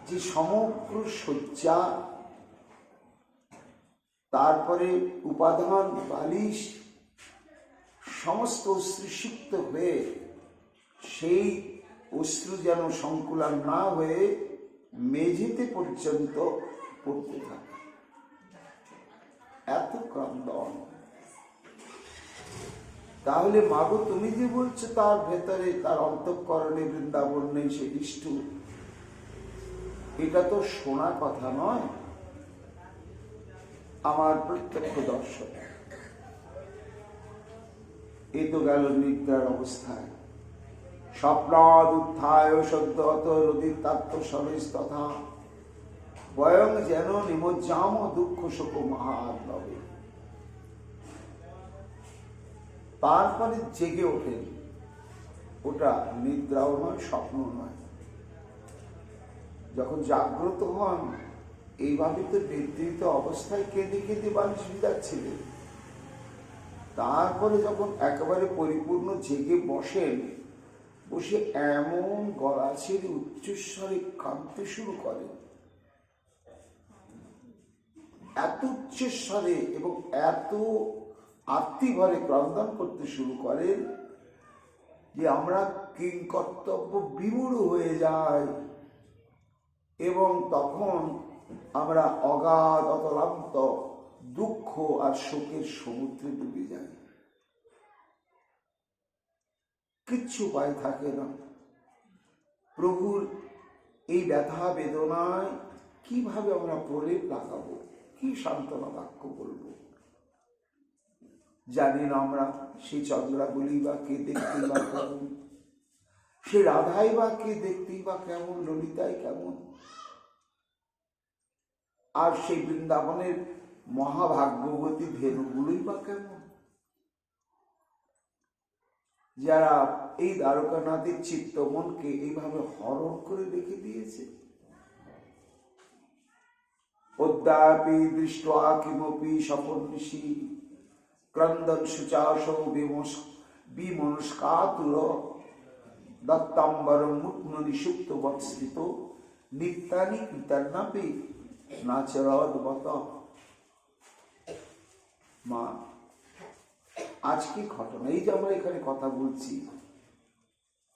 যে সমগ্র শয্যা, তারপরে উপাদান বালিশ সমস্ত অশ্রুসিক্ত হয়ে সেই অশ্রু যেন সংকুলান না হয়ে মেঝেতে পর্যন্ত পড়তে থাকে। এত ক্রন্দন। তাহলে মাগো, তুমি যে বলছো তার ভেতরে, তার অন্তঃকরণে বৃন্দাবন নেই, সে নিষ্ঠুর, এটা তো শোনার কথা নয়, আমার প্রত্যক্ষ দর্শন। এ তো গেল নিদ্রার অবস্থায়। স্বপ্নাদ উত্থায় সদ্যত রুদিতাত্ম সবেশ তথা বয়ং যেন নিমজ্জাম দুঃখ শোক মহানবে। তারপরে জেগে ওঠেন। ওটা নিদ্রাও নয়, স্বপ্ন নয়। যখন জাগ্রত হন, এইভাবে তো নিদ্রিত অবস্থায় কেঁদে কেঁদে বালিশ ভিজাচ্ছিলেন। তারপরে যখন একেবারে পরিপূর্ণ জেগে বসেন, বসে এমন গলা ছেড়ে উচ্চস্বরে কাঁদতে শুরু করেন, এত উচ্চস্বরে এবং এত আত্মীভরে ক্রন্দন করতে শুরু করেন যে আমরা কিংকর্তব্য বিমূঢ় হয়ে যাই এবং তখন আমরা অগাধ অতলান্ত দুঃখ আর শোকের সমুদ্রে ডুবে যাই। কিচ্ছু উপায় থাকে না। প্রভুর এই ব্যথা বেদনায় কিভাবে আমরা প্রলেপ লাগাবো, কি সান্ত্বনা বাক্য বলবো? জানি না আমরা সেই চন্দ্রাবলী বা কে দেখতেই বা কেমন, সে রাধাই বা কে দেখতেই বা কেমন, ললিতাই কেমন, আর সেই বৃন্দাবনের মহাভাগ্যবতী ধেনুগুলোই বা কেমন, যারা এই দ্বারকানাথের চিত্ত মনকে এইভাবে হরণ করে রেখে দিয়েছে। অদ্যাপি দৃष्ट्वा কিমপি স্বপন্নিশি ক্রন্দন শুচাসো বিমনস্কাতুর দত্তাম্বরম মুক্তি সুপ্ত বৎসৃত নিত্যানি কৃতান্নাপি নাচরদ্বত। মা, আজকে ঘটনা, এই যে আমরা এখানে কথা বলছি,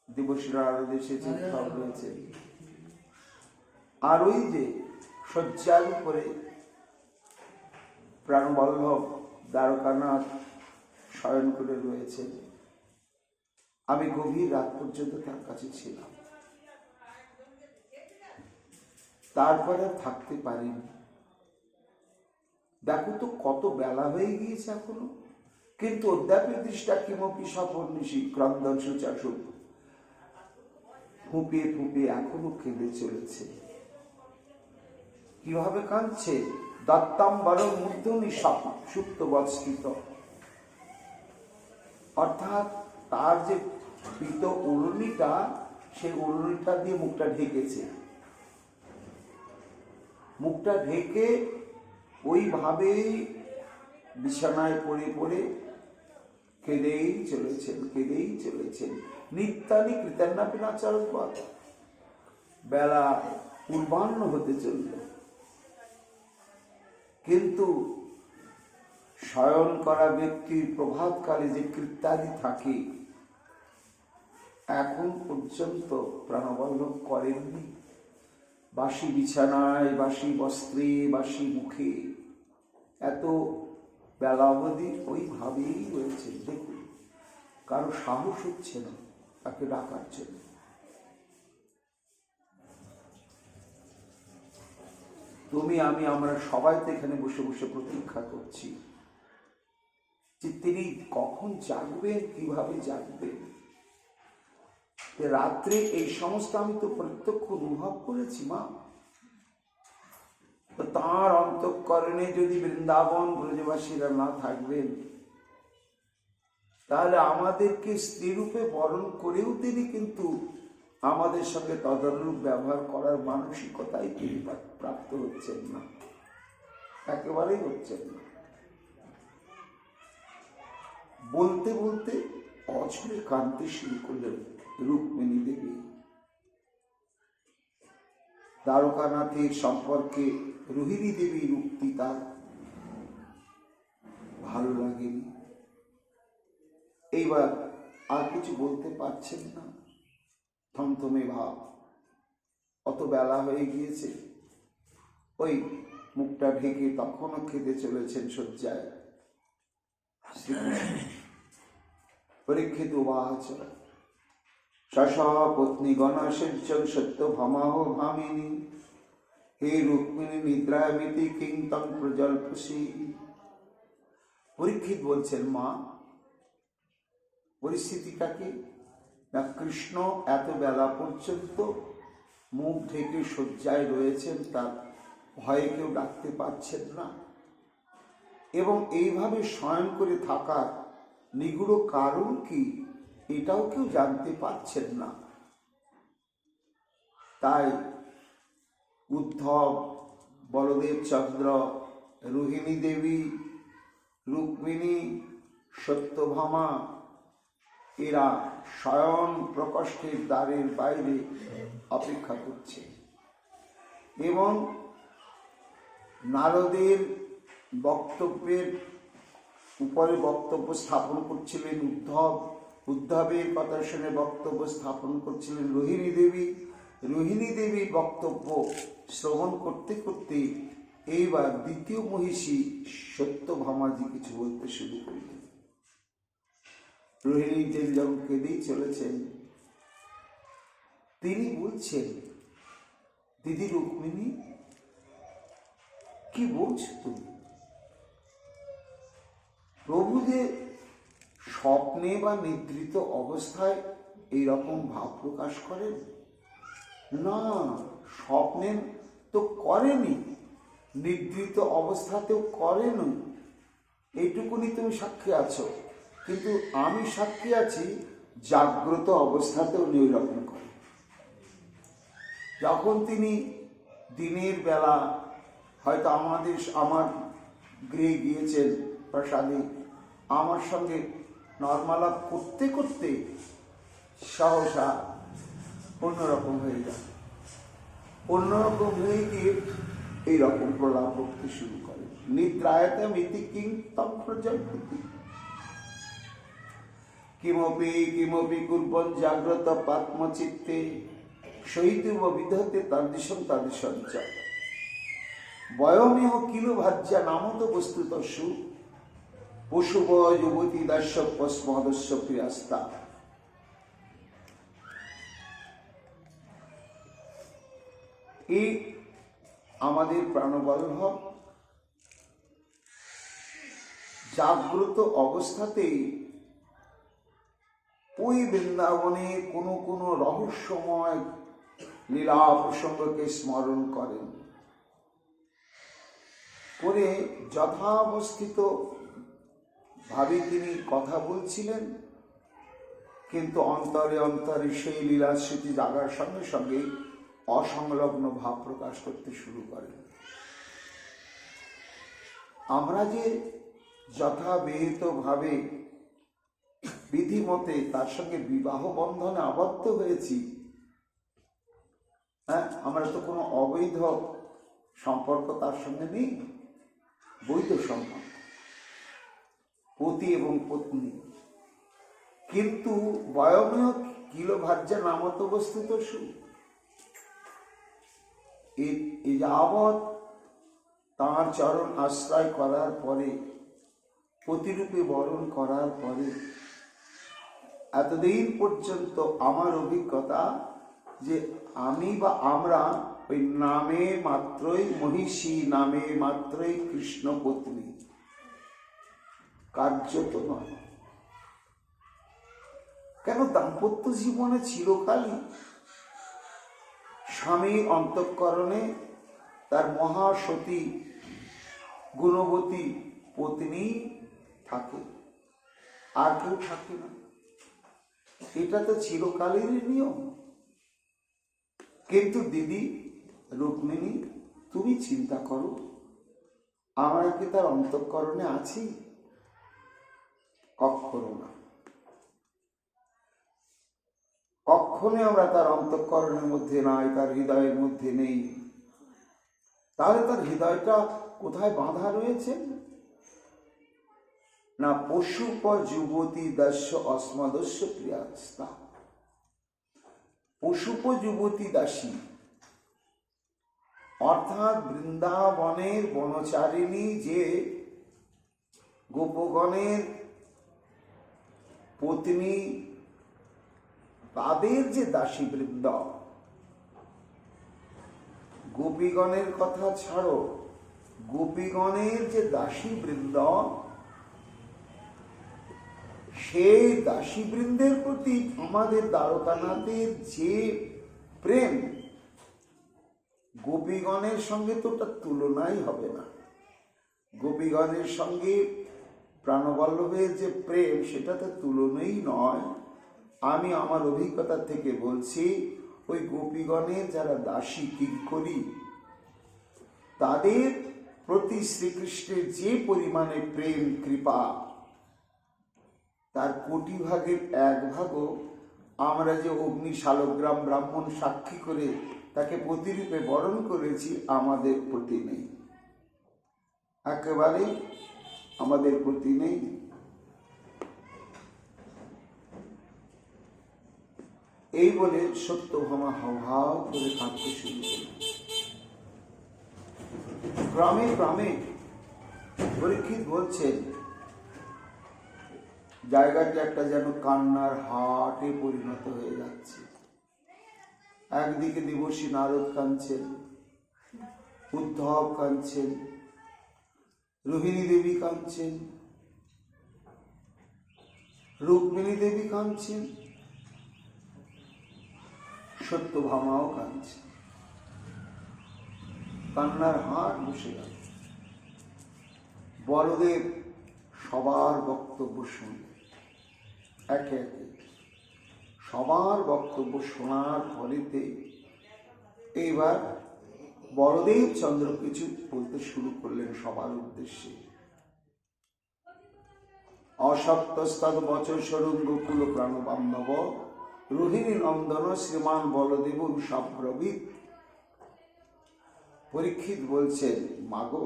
দেবশ্রীরা আরো এসেছে, সব রয়েছে, আর ওই যে শয্যার উপরে প্রাণবল্লভ দ্বারকানাথ শয়ন করে রয়েছে। আমি গভীর রাত পর্যন্ত তার কাছে ছিলাম, তারপরে আর থাকতে পারিনি। দেখো তো কত বেলা হয়ে গিয়েছে এখনো, কিন্তু অদ্যাপি দৃষ্টা কিমপি স্বপন্নিশি ক্রন্দন শুচাসু, ফুঁপিয়ে ফুঁপিয়ে এখনো কেঁদে চলেছে। কিভাবে কাঁদছে? দত্তাম্বরম মূর্ধনি সুপ্ত বৎসৃত, অর্থাৎ তার যে পীত উড়নিটা, সেই উড়নিটা দিয়ে মুখটা ঢেকেছে, মুখটা ঢেকে ওইভাবেই বিছানায় পড়ে পড়ে কেঁদেই চলেছেন, কেঁদেই চলেছেন। নিত্যানি কৃতান্নাপি নাচরদ্বত। বেলা পূর্বাহ্ন হতে চলল, কিন্তু শয়ন করা ব্যক্তির প্রভাতকালে যে কৃত্যাদি থাকে, এখন পর্যন্ত প্রাণবল্লভ করেননি। বাসি বিছানায়, বাসি বস্ত্রে, বাসি মুখে এত বেলা অবধি ওইভাবেই রয়েছে। দেখুন, কারো সাহস হচ্ছে না তাকে ডাকার জন্য। তুমি, আমি, আমরা সবাই তো এখানে বসে বসে প্রতীক্ষা করছি যে তিনি কখন জাগবেন, কিভাবে জাগবেন। রাত্রে এই সমস্ত আমি তো প্রত্যক্ষ অনুভব করেছি মা। তো তাঁর অন্তঃকরণে যদি বৃন্দাবন ব্রজবাসীরা না থাকবেন, তাহলে আমাদেরকে স্ত্রীরূপে বরণ করেও তিনি কিন্তু আমাদের সঙ্গে তদনুরূপ ব্যবহার করার মানসিকতাই তিনি প্রাপ্ত হচ্ছেন না, একেবারেই হচ্ছেন না। বলতে বলতে অঝরে কাঁদতে শুরু করলেন রুক্মিণী দেবী। দ্বারকানাথের সম্পর্কে রোহিণী দেবীর উক্তি তার ভালো লাগেনি। এইবার আর কিছু বলতে পারছেন না, থমথমে ভাব। অত বেলা হয়ে গিয়েছে, ওই মুখটা ঢেকে তখনও খেতে চলেছেন শয্যায়। পরীক্ষিত উবাচ পত্নী গণাসেজ্যং সত্য ভামাহ ভামিনী হে রুক্মিণী নিদ্রামিতি কিং তং প্রজল্পসি। পরীক্ষিত বলছেন, মা পরিস্থিতিটা কি না, কৃষ্ণ এত বেলা পর্যন্ত মুখ ঢেকে শয্যায় রয়েছেন, তার ভয়ে কেউ ডাকতে পারছেন না, এবং এইভাবে শয়ন করে থাকার নিগুড় কারণ কি এটাও কেউ জানতে পারছেন না। তাই উদ্ধব, বলদেব চন্দ্র, রোহিণী দেবী, রুক্মিণী, সত্যভামা এরা শয়ন প্রকোষ্ঠের দ্বারের বাইরে অপেক্ষা করছে, এবং নারদের বক্তব্যের উপরে বক্তব্য স্থাপন করছিলেন উদ্ধব, উদ্ধবের কথা শুনে বক্তব্য স্থাপন করছিলেন রোহিণী দেবী, রোহিণী দেবীর বক্তব্য শ্রবণ করতে করতে এইবার দ্বিতীয় মহিষী সত্যভামাজি কিছু বলতে শুরু করলেন। রোহিণী দেবী যখন কেঁদেই চলেছেন, তিনি বলছেন, দিদি রুক্মিণী, কি বলছো তুমি? প্রভু যে স্বপ্নে বা নিদ্রিত অবস্থায় এইরকম ভাব প্রকাশ করেন না, স্বপ্নে তো করেনি, নিদ্রিত অবস্থাতেও করেনি, এইটুকুনি তুমি সাক্ষী আছো। কিন্তু আমি সাক্ষী আছি জাগ্রত অবস্থাতেও উনি রকম করেন। যখন তিনি দিনের বেলা হয়তো আমার গৃহে গিয়েছেন প্রসাদে, আমার সঙ্গে নর্মালাপ করতে করতে সহসা অন্যরকম হয়ে যায়, অন্যরকম হয়ে গিয়ে এইরকম প্রলাপ করতে শুরু করে। নিদ্রায়তে মিতি কিং তম প্রজল্পতি কিমপি কিমপি কুর্বন জাগ্রত পাত্মচিত্তে শৈতুব বিধতে তাদৃশম তাদৃশম চ বয়মেহ কিলো ভাজ্যা নামত বস্তুতস্যু পশুব যুবতী দাস্য পস্মদস্য প্রিয়াস্তা। এই আমাদের প্রাণবল্লভ জাগ্রত অবস্থাতেই ওই বৃন্দাবনে কোনো কোনো রহস্যময় লীলা প্রসঙ্গকে স্মরণ করেন, করে যথাবস্থিত ভাবে তিনি কথা বলছিলেন, কিন্তু অন্তরে অন্তরে সেই লীলা স্মৃতি জাগার সঙ্গে সঙ্গে অসংলগ্ন ভাব প্রকাশ করতে শুরু করেন। আমরা যে যথাবিহিত ভাবে বিধিমতে তার সঙ্গে বিবাহ বন্ধনে আবদ্ধ হয়েছি, হ্যাঁ, আমরা তো কোনো অবৈধ সম্পর্ক তার সঙ্গে নেই, বৈধ সম্পর্ক, পতি এবং পত্নী। কিন্তু বয়মেয় কিলো ভাজ্যা নামত বস্তুতস্যু, এ যাবৎ তাঁর চরণ আশ্রয় করার পরে, প্রতিরূপে বরণ করার পরে, এতদিন পর্যন্ত আমার অভিজ্ঞতা যে আমি বা আমরা ওই নামে মাত্রই মহিষী, নামে মাত্রই কৃষ্ণ পত্নী, কার্যত নয়। কেন? দাম্পত্য জীবনে চিরকালই স্বামীর অন্তঃকরণে তার মহাসতী গুণবতী পত্নী থাকে, আর কেউ থাকে না। এটা তো চিরকালেরই নিয়ম। কিন্তু দিদি রুক্মিণী, তুমি চিন্তা করো, আমরা কি তার অন্তঃকরণে আছি? কখনো না, কখনো আমরা তার অন্তঃকরণের মধ্যে নাই, তার হৃদয়ের মধ্যে নেই। তাহলে তার হৃদয়টা কোথায় বাঁধা রয়েছে? না পশুপ যুবতী দাস্য অস্মদস্য প্রিয়াস্তা। পশুপ যুবতী দাসী অর্থাৎ বৃন্দাবনের বনচারিণী যে গোপগণের পত্নী, তাদের যে দাসী বৃন্দ, গোপীগণের কথা ছাড়ো, গোপীগণের যে দাসী বৃন্দ, সেই দাসী বৃন্দের প্রতি আমাদের দ্বারকানাথের যে প্রেম, গোপীগণের সঙ্গে তো ওটা তুলনাই হবে না। গোপীগণের সঙ্গে প্রাণবল্লভের যে প্রেম, সেটা তো তুলনাই নয়। আমি আমার অভিজ্ঞতা থেকে বলছি, ওই গোপীগণের যারা দাসী কিঙ্করী, তাদের প্রতি শ্রীকৃষ্ণের যে পরিমাণে প্রেম কৃপা, তার কোটি ভাগের এক ভাগও আমরা যে অগ্নি শালগ্রাম ব্রাহ্মণ সাক্ষী করে তাকে প্রতিরূপে বরণ করেছি, আমাদের প্রতি নেই, একেবারে আমাদের প্রতি নেই। এই বলে সত্যভামা হাউহাউ করে কাঁদতে শুরু করল। গ্রামে গ্রামে পরীক্ষিত বলছেন, জায়গাটি একটা যেন কান্নার হাটে পরিণত হয়ে যাচ্ছে। একদিকে দেবর্ষী নারদ কাঁদছেন, উদ্ধব কাঁদছেন, রোহিণী দেবী কাঁদছেন, রুক্মিণী দেবী কাঁদছেন, সত্যভামাও কাঁদছে। কান্নার হাট বসে গেল। বলদেব সবার বক্তব্য শুনলেন, একে একে সবার বক্তব্য শোনার ফলেতে এইবার বলদেব চন্দ্র কিছু বলতে শুরু করলেন সবার উদ্দেশ্যে। অসপ্তস্তদ বচর স্বরূপ গোকুল প্রাণবান্ধব রোহিণী নন্দন শ্রীমান বলদেব সব্রবীত। পরীক্ষিত বলছেন, মাগো,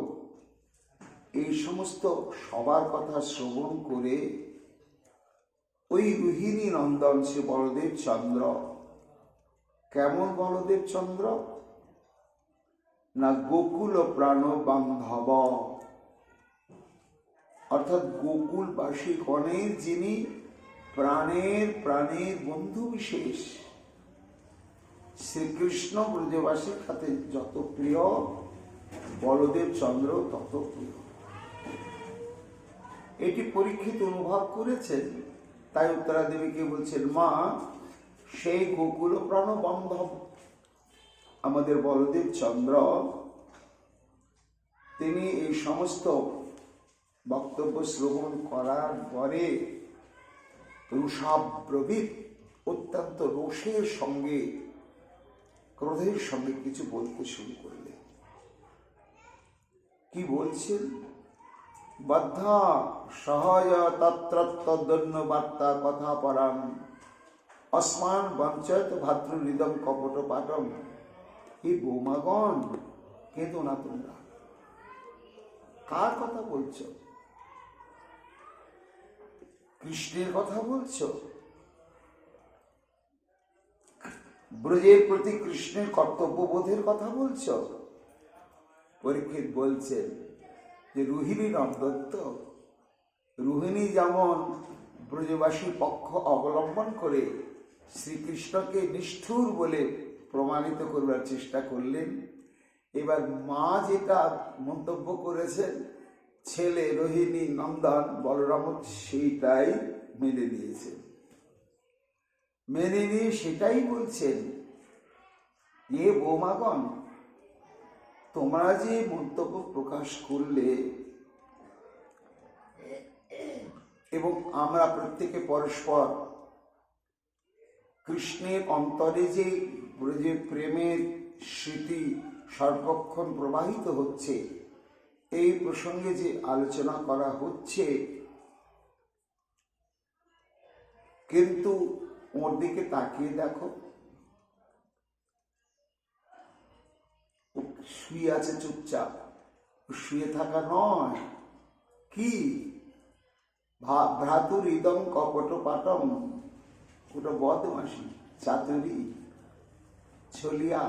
এই সমস্ত সবার কথা শ্রবণ করে ওই রোহিণী নন্দন শ্রী বলদেব চন্দ্র, কেমন বলদেব চন্দ্র? না গোকুল প্রাণ বান্ধব, অর্থাৎ গোকুলবাসী গণের যিনি প্রাণের প্রাণের বন্ধু বিশেষ। শ্রীকৃষ্ণ ব্রজবাসীর কাছে যত প্রিয়, বলদেব চন্দ্র তত প্রিয়। এটি পরীক্ষিত অনুভব করেছেন। তাই উত্তরা দেবীকে বলছেন, মা, সেই গোকুল প্রাণ বান্ধব আমাদের বলদেব চন্দ্র, তিনি এই সমস্ত বক্তব্য শ্রবণ করার পরে রুষাব্রবীত, অত্যন্ত রোষের সঙ্গে, ক্রোধের সঙ্গে কিছু বলতে শুরু করলেন। কি বলছেন? বদ্ধা সহজ তত্রত্তদন্য বার্তা কথা পরাম অস্মান বঞ্চয়ত ভাতৃহৃদম কপট পাটম। এই বৌমাগণ, কেঁদো না তোমরা। কার কথা বলছো? কৃষ্ণের কথা বলছো? ব্রজের প্রতি কৃষ্ণের কর্তব্যবোধের কথা বলছ? পরীক্ষিত বলছেন যে রোহিণী নন্দন তো, রোহিণী যেমন ব্রজবাসী পক্ষ অবলম্বন করে শ্রীকৃষ্ণকে নিষ্ঠুর বলে প্রমাণিত করবার চেষ্টা করলেন, এবার মা যেটা মন্তব্য করেছেন ছেলে রোহিণী নন্দন বলরাম সেইটাই মেনে নিয়েছেন। মেনে নিয়ে সেটাই বলছেন, এ বৌমাগণ, তোমরা যে মন্তব্য প্রকাশ করলে এবং আমরা প্রত্যেকে পরস্পর কৃষ্ণের অন্তরে যে প্রেমের স্মৃতি সর্বক্ষণ প্রবাহিত হচ্ছে, এই প্রসঙ্গে যে আলোচনা করা হচ্ছে, কিন্তু ওর দিকে তাকিয়ে দেখো, শুয়ে আছে চুপচাপ। শুয়ে থাকা নয়, কি ভ্রাতুর ইদম কপট পাটম, ওটা বদমাসি, চাতুরি, ছলিয়া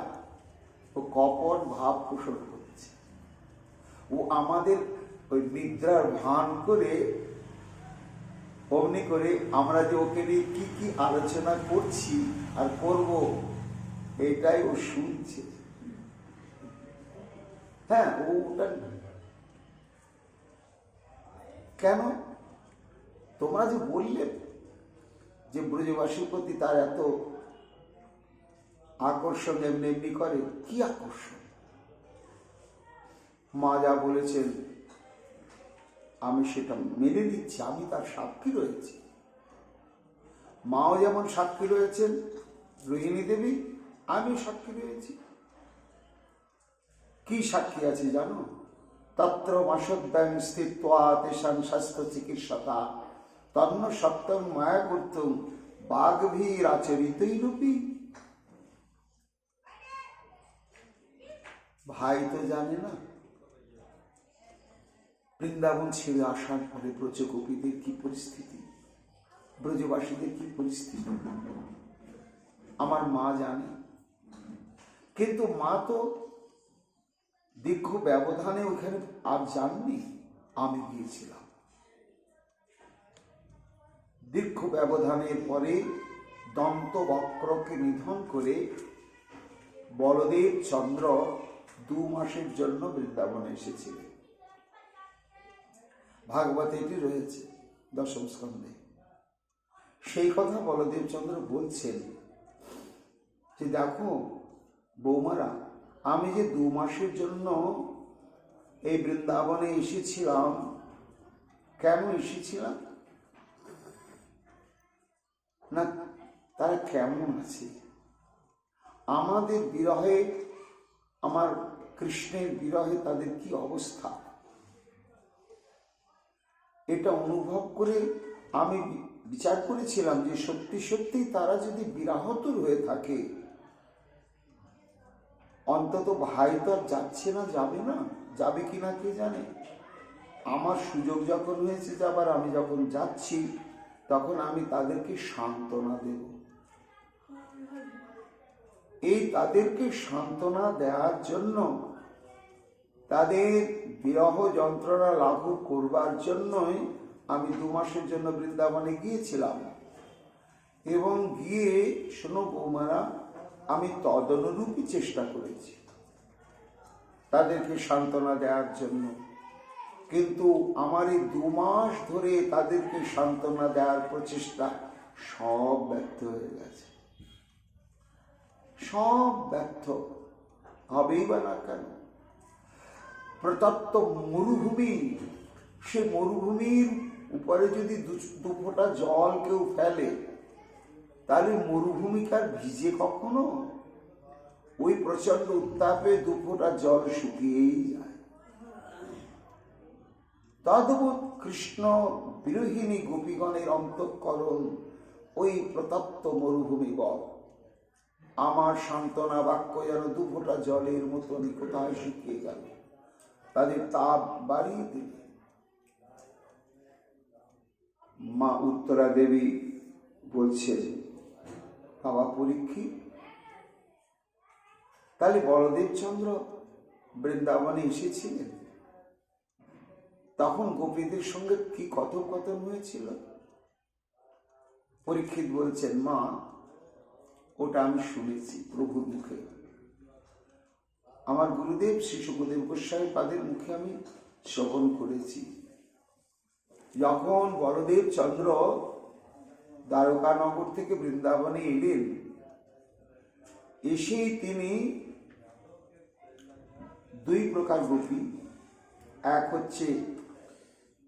ও কপট ভাব পোষণ করছে। ও আমাদের ওই নিদ্রার ভান করে অমনি করে আমরা যে ওকে নিয়ে কি কি আলোচনা করছি আর করব, এটাই ও শুনছে। হ্যাঁ, ওটা কেন? তোমরা যে বললে যে ব্রজবাসীর প্রতি তার এত আকর্ষণ, এমনি এমনি করে, কি আকর্ষণ? মা যা বলেছেন আমি সেটা মেনে নিচ্ছি, আমি তার সাক্ষী রয়েছি। মাও যেমন সাক্ষী রয়েছেন রোহিণী দেবী, আমি সাক্ষী রয়েছি। কি সাক্ষী আছে জানো? তত্র মাসোদ্যাং স্থিত্বা তেষাং স্বাস্থ্য চিকিৎসা তন্ন সপ্তম মায়া করতুম বাঘভীর আচরিতই রূপী। ভাই তো জানে না বৃন্দাবন ছেড়ে আসার পরে ব্রজগোপীদের কি পরিস্থিতি, ব্রজবাসীদের কি পরিস্থিতি, আমার মা জানে। কিন্তু মা তো দীর্ঘ ব্যবধানে ওখানে আর যাননি, আমি গিয়েছিলাম। দীর্ঘ ব্যবধানের পরে দন্ত বক্রকে নিধন করে বলদেব চন্দ্র 2 মাসের জন্য বৃন্দাবনে এসেছিলেন। ভাগবতে এটি রয়েছে 10ম স্কন্ধে। সেই কথা বলদেব চন্দ্র বলছেন যে দেখো বৌমারা, আমি যে 2 মাসের জন্য এই বৃন্দাবনে এসেছিলাম, কেন এসেছিলাম না, তারা কেমন আছে, আমাদের বিরহে, আমার কৃষ্ণের বিরহে তাদের কি অবস্থা, এটা অনুভব করে আমি বিচার করেছিলাম যে সত্যি সত্যি তারা যদি বিরাহতুর হয়ে থাকে, অন্তত ভাই তো আর যাচ্ছে না, যাবে না, যাবে কিনা কে জানে। আমার সুযোগ যখন হয়েছে যাবার, আমি যখন যাচ্ছি তখন আমি তাদেরকে সান্ত্বনা দেব। এই তাদেরকে সান্ত্বনা দেওয়ার জন্য, তাদের বিরহ যন্ত্রণা লাঘব করবার জন্যই আমি 2 মাসের জন্য বৃন্দাবনে গিয়েছিলাম। এবং গিয়ে শোনো বৌমারা, আমি তদনুরূপী চেষ্টা করেছি তাদেরকে সান্ত্বনা দেওয়ার জন্য, কিন্তু আমার এই 2 মাস ধরে তাদেরকে সান্ত্বনা দেওয়ার প্রচেষ্টা সব ব্যর্থ হয়ে গেছে। সব ব্যর্থ হবেই বা না কেন? প্রতপ্ত মরুভূমি, সে মরুভূমির উপরে যদি 2 ফোঁটা জল কেউ ফেলে, তাহলে মরুভূমিকার ভিজে কখনো? ওই প্রচন্ড উত্তাপে 2 ফোঁটা জল শুকিয়েই যায়। তদ্ভুত কৃষ্ণ বিরোহিণী গোপীগণের অন্তঃকরণ ওই প্রতপ্ত মরুভূমি বল। আমার সান্ত্বনা বাক্য যেন 2 ফোঁটা জলের মতন কোথায় শুকিয়ে গেল, তাদের তাপ বাড়িয়ে দিল। মা উত্তরা দেবী বলছেন, বাবা পরীক্ষিত, তাহলে বলদেব চন্দ্র বৃন্দাবনে এসেছিলেন, তখন গোপীদের সঙ্গে কি কথোপকথন হয়েছিল? পরীক্ষিত বলছেন, মা ওটা আমি শুনেছি প্রভুর মুখে, আমার গুরুদেব শ্রী শুকদেব গোস্বামী পাদের মুখে আমি শ্রবণ করেছি। যখন বলদেব চন্দ্র দ্বারকানগর থেকে বৃন্দাবনে এলেন, এসেই তিনি দুই প্রকার গোপী, এক হচ্ছে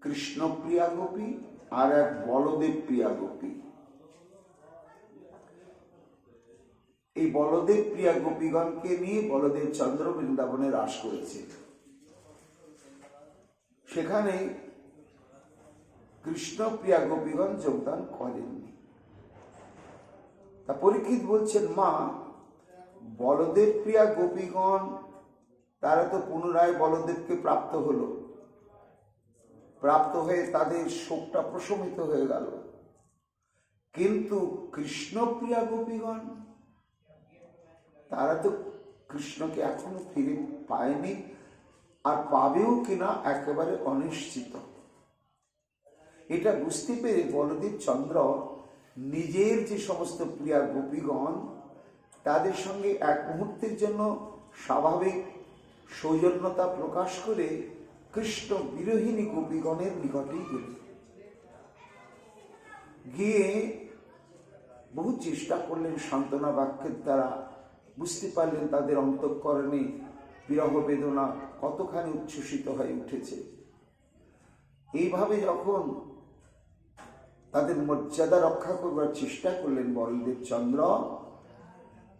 কৃষ্ণপ্রিয়া গোপী আর এক বলদেব প্রিয়া গোপী। এই বলদেব প্রিয়া গোপীগণকে নিয়ে বলদেব চন্দ্র বৃন্দাবনে রাস করেছে। সেখানে কৃষ্ণপ্রিয়া গোপীগণ যোগদান করেননি। তা পরীক্ষিত বলছেন, মা বলদেব প্রিয়া গোপীগণ তারা তো পুনরায় বলদেবকে প্রাপ্ত হলো, প্রাপ্ত হয়ে তাদের শোকটা প্রশমিত হয়ে গেল, কিন্তু কৃষ্ণপ্রিয়া গোপীগণ তারা তো কৃষ্ণকে এখনো ফিরে পায়নি, আর পাবেও কিনা একেবারে অনিশ্চিত। এটা বুঝতে পেরে বলদেব চন্দ্র নিজের যে সমস্ত প্রিয়া গোপীগণ তাদের সঙ্গে এক মুহূর্তের জন্য স্বাভাবিক সৌজন্যতা প্রকাশ করে কৃষ্ণ বিরোহিনী গোপীগণের নিকটেই গেলেন। গিয়ে বহু চেষ্টা করলেন সান্ত্বনা বাক্যের দ্বারা, বুঝতে পারলেন তাদের অন্তঃকরণে বিরহ বেদনা কতখানি উচ্ছ্বসিত হয়ে উঠেছে। এইভাবে যখন তাদের মর্যাদা রক্ষা করবার চেষ্টা করলেন বলদেব চন্দ্র,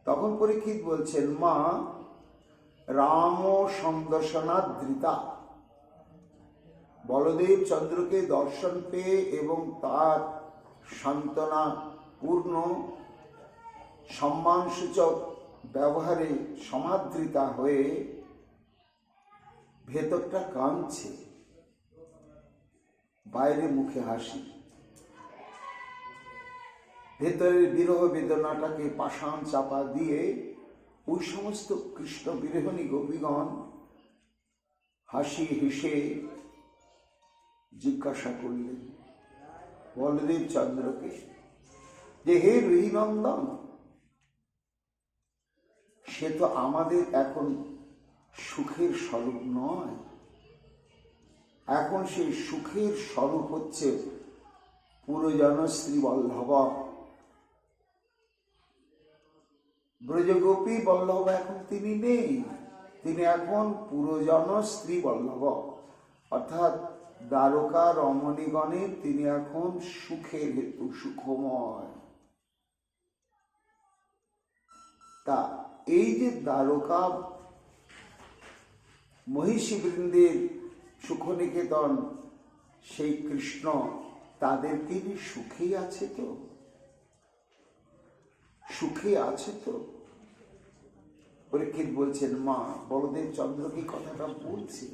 তখন পরীক্ষিত বলছেন, মা রাম সন্দর্শনা ধৃতা, বলদেব চন্দ্রকে দর্শন পেয়ে এবং তার সান্ত্বনা পূর্ণ সম্মানসূচক ব্যবহারে সমাদৃতা হয়ে ভেতরটা কাঁদছে, বাইরে মুখে হাসি। ভেতরের বিরহ বেদনাটাকে পাষাণ চাপা দিয়ে ওই সমস্ত কৃষ্ণ বিরোহিনী গোপীগণ হাসি হেসে জিজ্ঞাসা করলেন বলদেব চন্দ্রকে যে, হে রুহিনন্দন, সে তো আমাদের এখন সুখের স্বরূপ নয়, এখন সেই সুখের স্বরূপ হচ্ছে পুরজন শ্রী বল্লভ ব্রজগোপী বল্লভ। এখন তিনি নেই, তিনি এখন পুরজন শ্রী বল্লভ, অর্থাৎ দ্বারকা রমণীগণের তিনি এখন সুখের হেতু, সুখময়। তা এই যে দ্বারকা মহিষী বৃন্দের সুখনিকেতন, সেই কৃষ্ণ তাদেরকে সুখেই আছে তো, সুখে আছে তো? পরীক্ষিত বলছেন, মা বলদেব চন্দ্রকে কথাটা বলছে,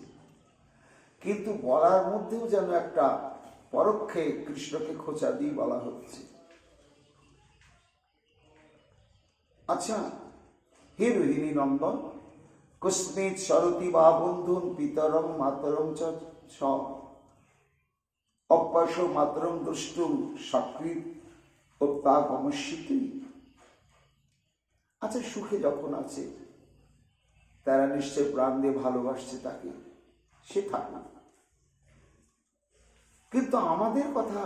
কিন্তু বলার মধ্যেও যেন একটা পরোক্ষে কৃষ্ণকে খোঁচা দিয়ে বলা হচ্ছে। আচ্ছা, হে রোহিণী নন্দন, কস্মিৎ সরতি বা বন্ধুন পিতরং মাতরং চ অপ্যাস মাতরং দ্রষ্টুম সকৃত অত্যাগমস্যতি। আচ্ছা, সুখে যখন আছে তারা নিশ্চয় প্রাণ দিয়ে ভালোবাসছে তাকে, সে থাক না, কিন্তু আমাদের কথা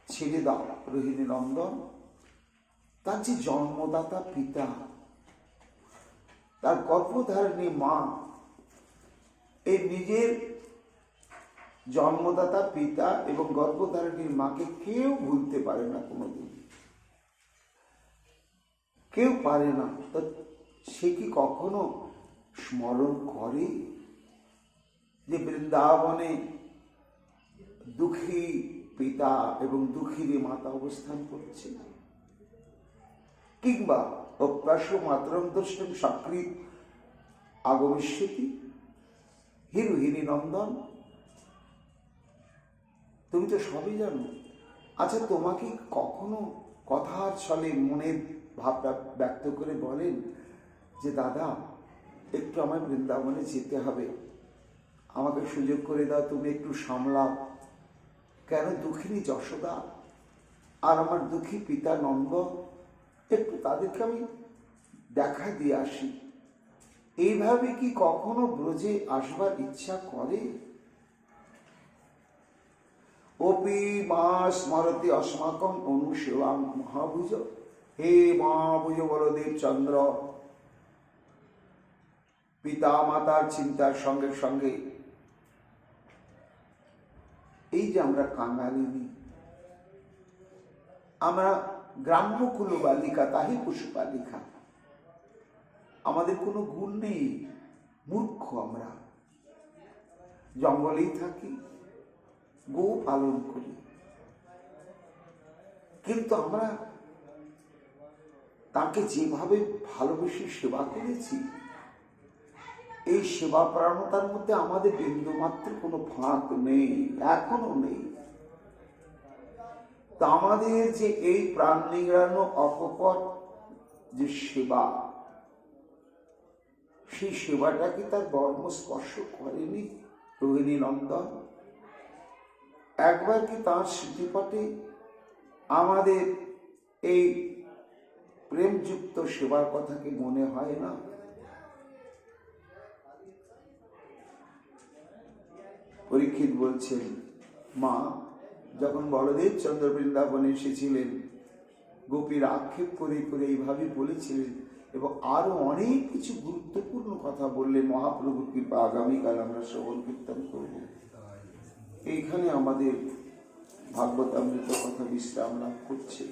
ছেড়ে দাও রোহিণী নন্দন। তার যে জন্মদাতা পিতা, তার গর্ভধারিণী মা, এই নিজের জন্মদাতা পিতা এবং গর্ভধারিণীর মাকে কেউ ভুলতে পারে না, কোনোদিন কেউ পারে না। তো সে কি কখনো স্মরণ করে যে বৃন্দাবনে দুঃখী পিতা এবং দুঃখীর মাতা অবস্থান করছে, কিংবা অপ্যাস মাতরং দ্রষ্টুম সকৃত আগমিষ্যতি? হে রোহিণী নন্দন, তুমি তো সবই জানো। আচ্ছা, তোমাকে কখনো কথার ছলে মনের ভাবটা ব্যক্ত করে বলেন যে, দাদা একটু আমার বৃন্দাবনে যেতে হবে, আমাকে সুযোগ করে দাও, তুমি একটু সামলাও। কেন দুঃখিনী যশোদা আর আমার দুঃখী পিতা নন্দ, একটু তাদেরকে আমি দেখা দিয়ে আসি। এইভাবে কি কখনো ব্রজে আসবার ইচ্ছা করে? ওপি মা স্মরতি অস্মাকম অনুসেবা মহাভুজ। হে মহাভুজ বলদেব চন্দ্র, পিতা মাতার চিন্তার সঙ্গে সঙ্গে এই যে আমরা কাঙালিনী, আমরা গ্রাম্য কুল বালিকা, তাহি পশুপালিকা, আমাদের কোনো গুণ নেই, মূর্খ আমরা, জঙ্গলেই থাকি, গো পালন করি, কিন্তু আমরা তাকে যেভাবে ভালোবেসে সেবা করেছি, এই সেবা প্রাণতার মধ্যে আমাদের বিন্দুমাত্র কোনো ফাঁক নেই, এখনো নেই। তা আমাদের যে এই প্রাণ নিংড়ানো অকপট যে সেবা, সেই সেবাটা কি তার বর্ম স্পর্শ করেনি রোহিণী নন্দন? একবার কি তার স্মৃতিপটে আমাদের এই প্রেমযুক্ত সেবার কথা কি মনে হয় না? পরীক্ষিত বলছেন, মা যখন বলদেব চন্দ্র বৃন্দাবনে এসেছিলেন, গোপীর আক্ষেপ করে করে এইভাবে বলেছিলেন এবং আরো অনেক কিছু গুরুত্বপূর্ণ কথা বললেন। মহাপ্রভুর কৃপা আগামীকাল আমরা শ্রবণ কীর্তন করব। এইখানে আমাদের ভাগবতামৃত কথা বিশ্রাম লাভ করছে।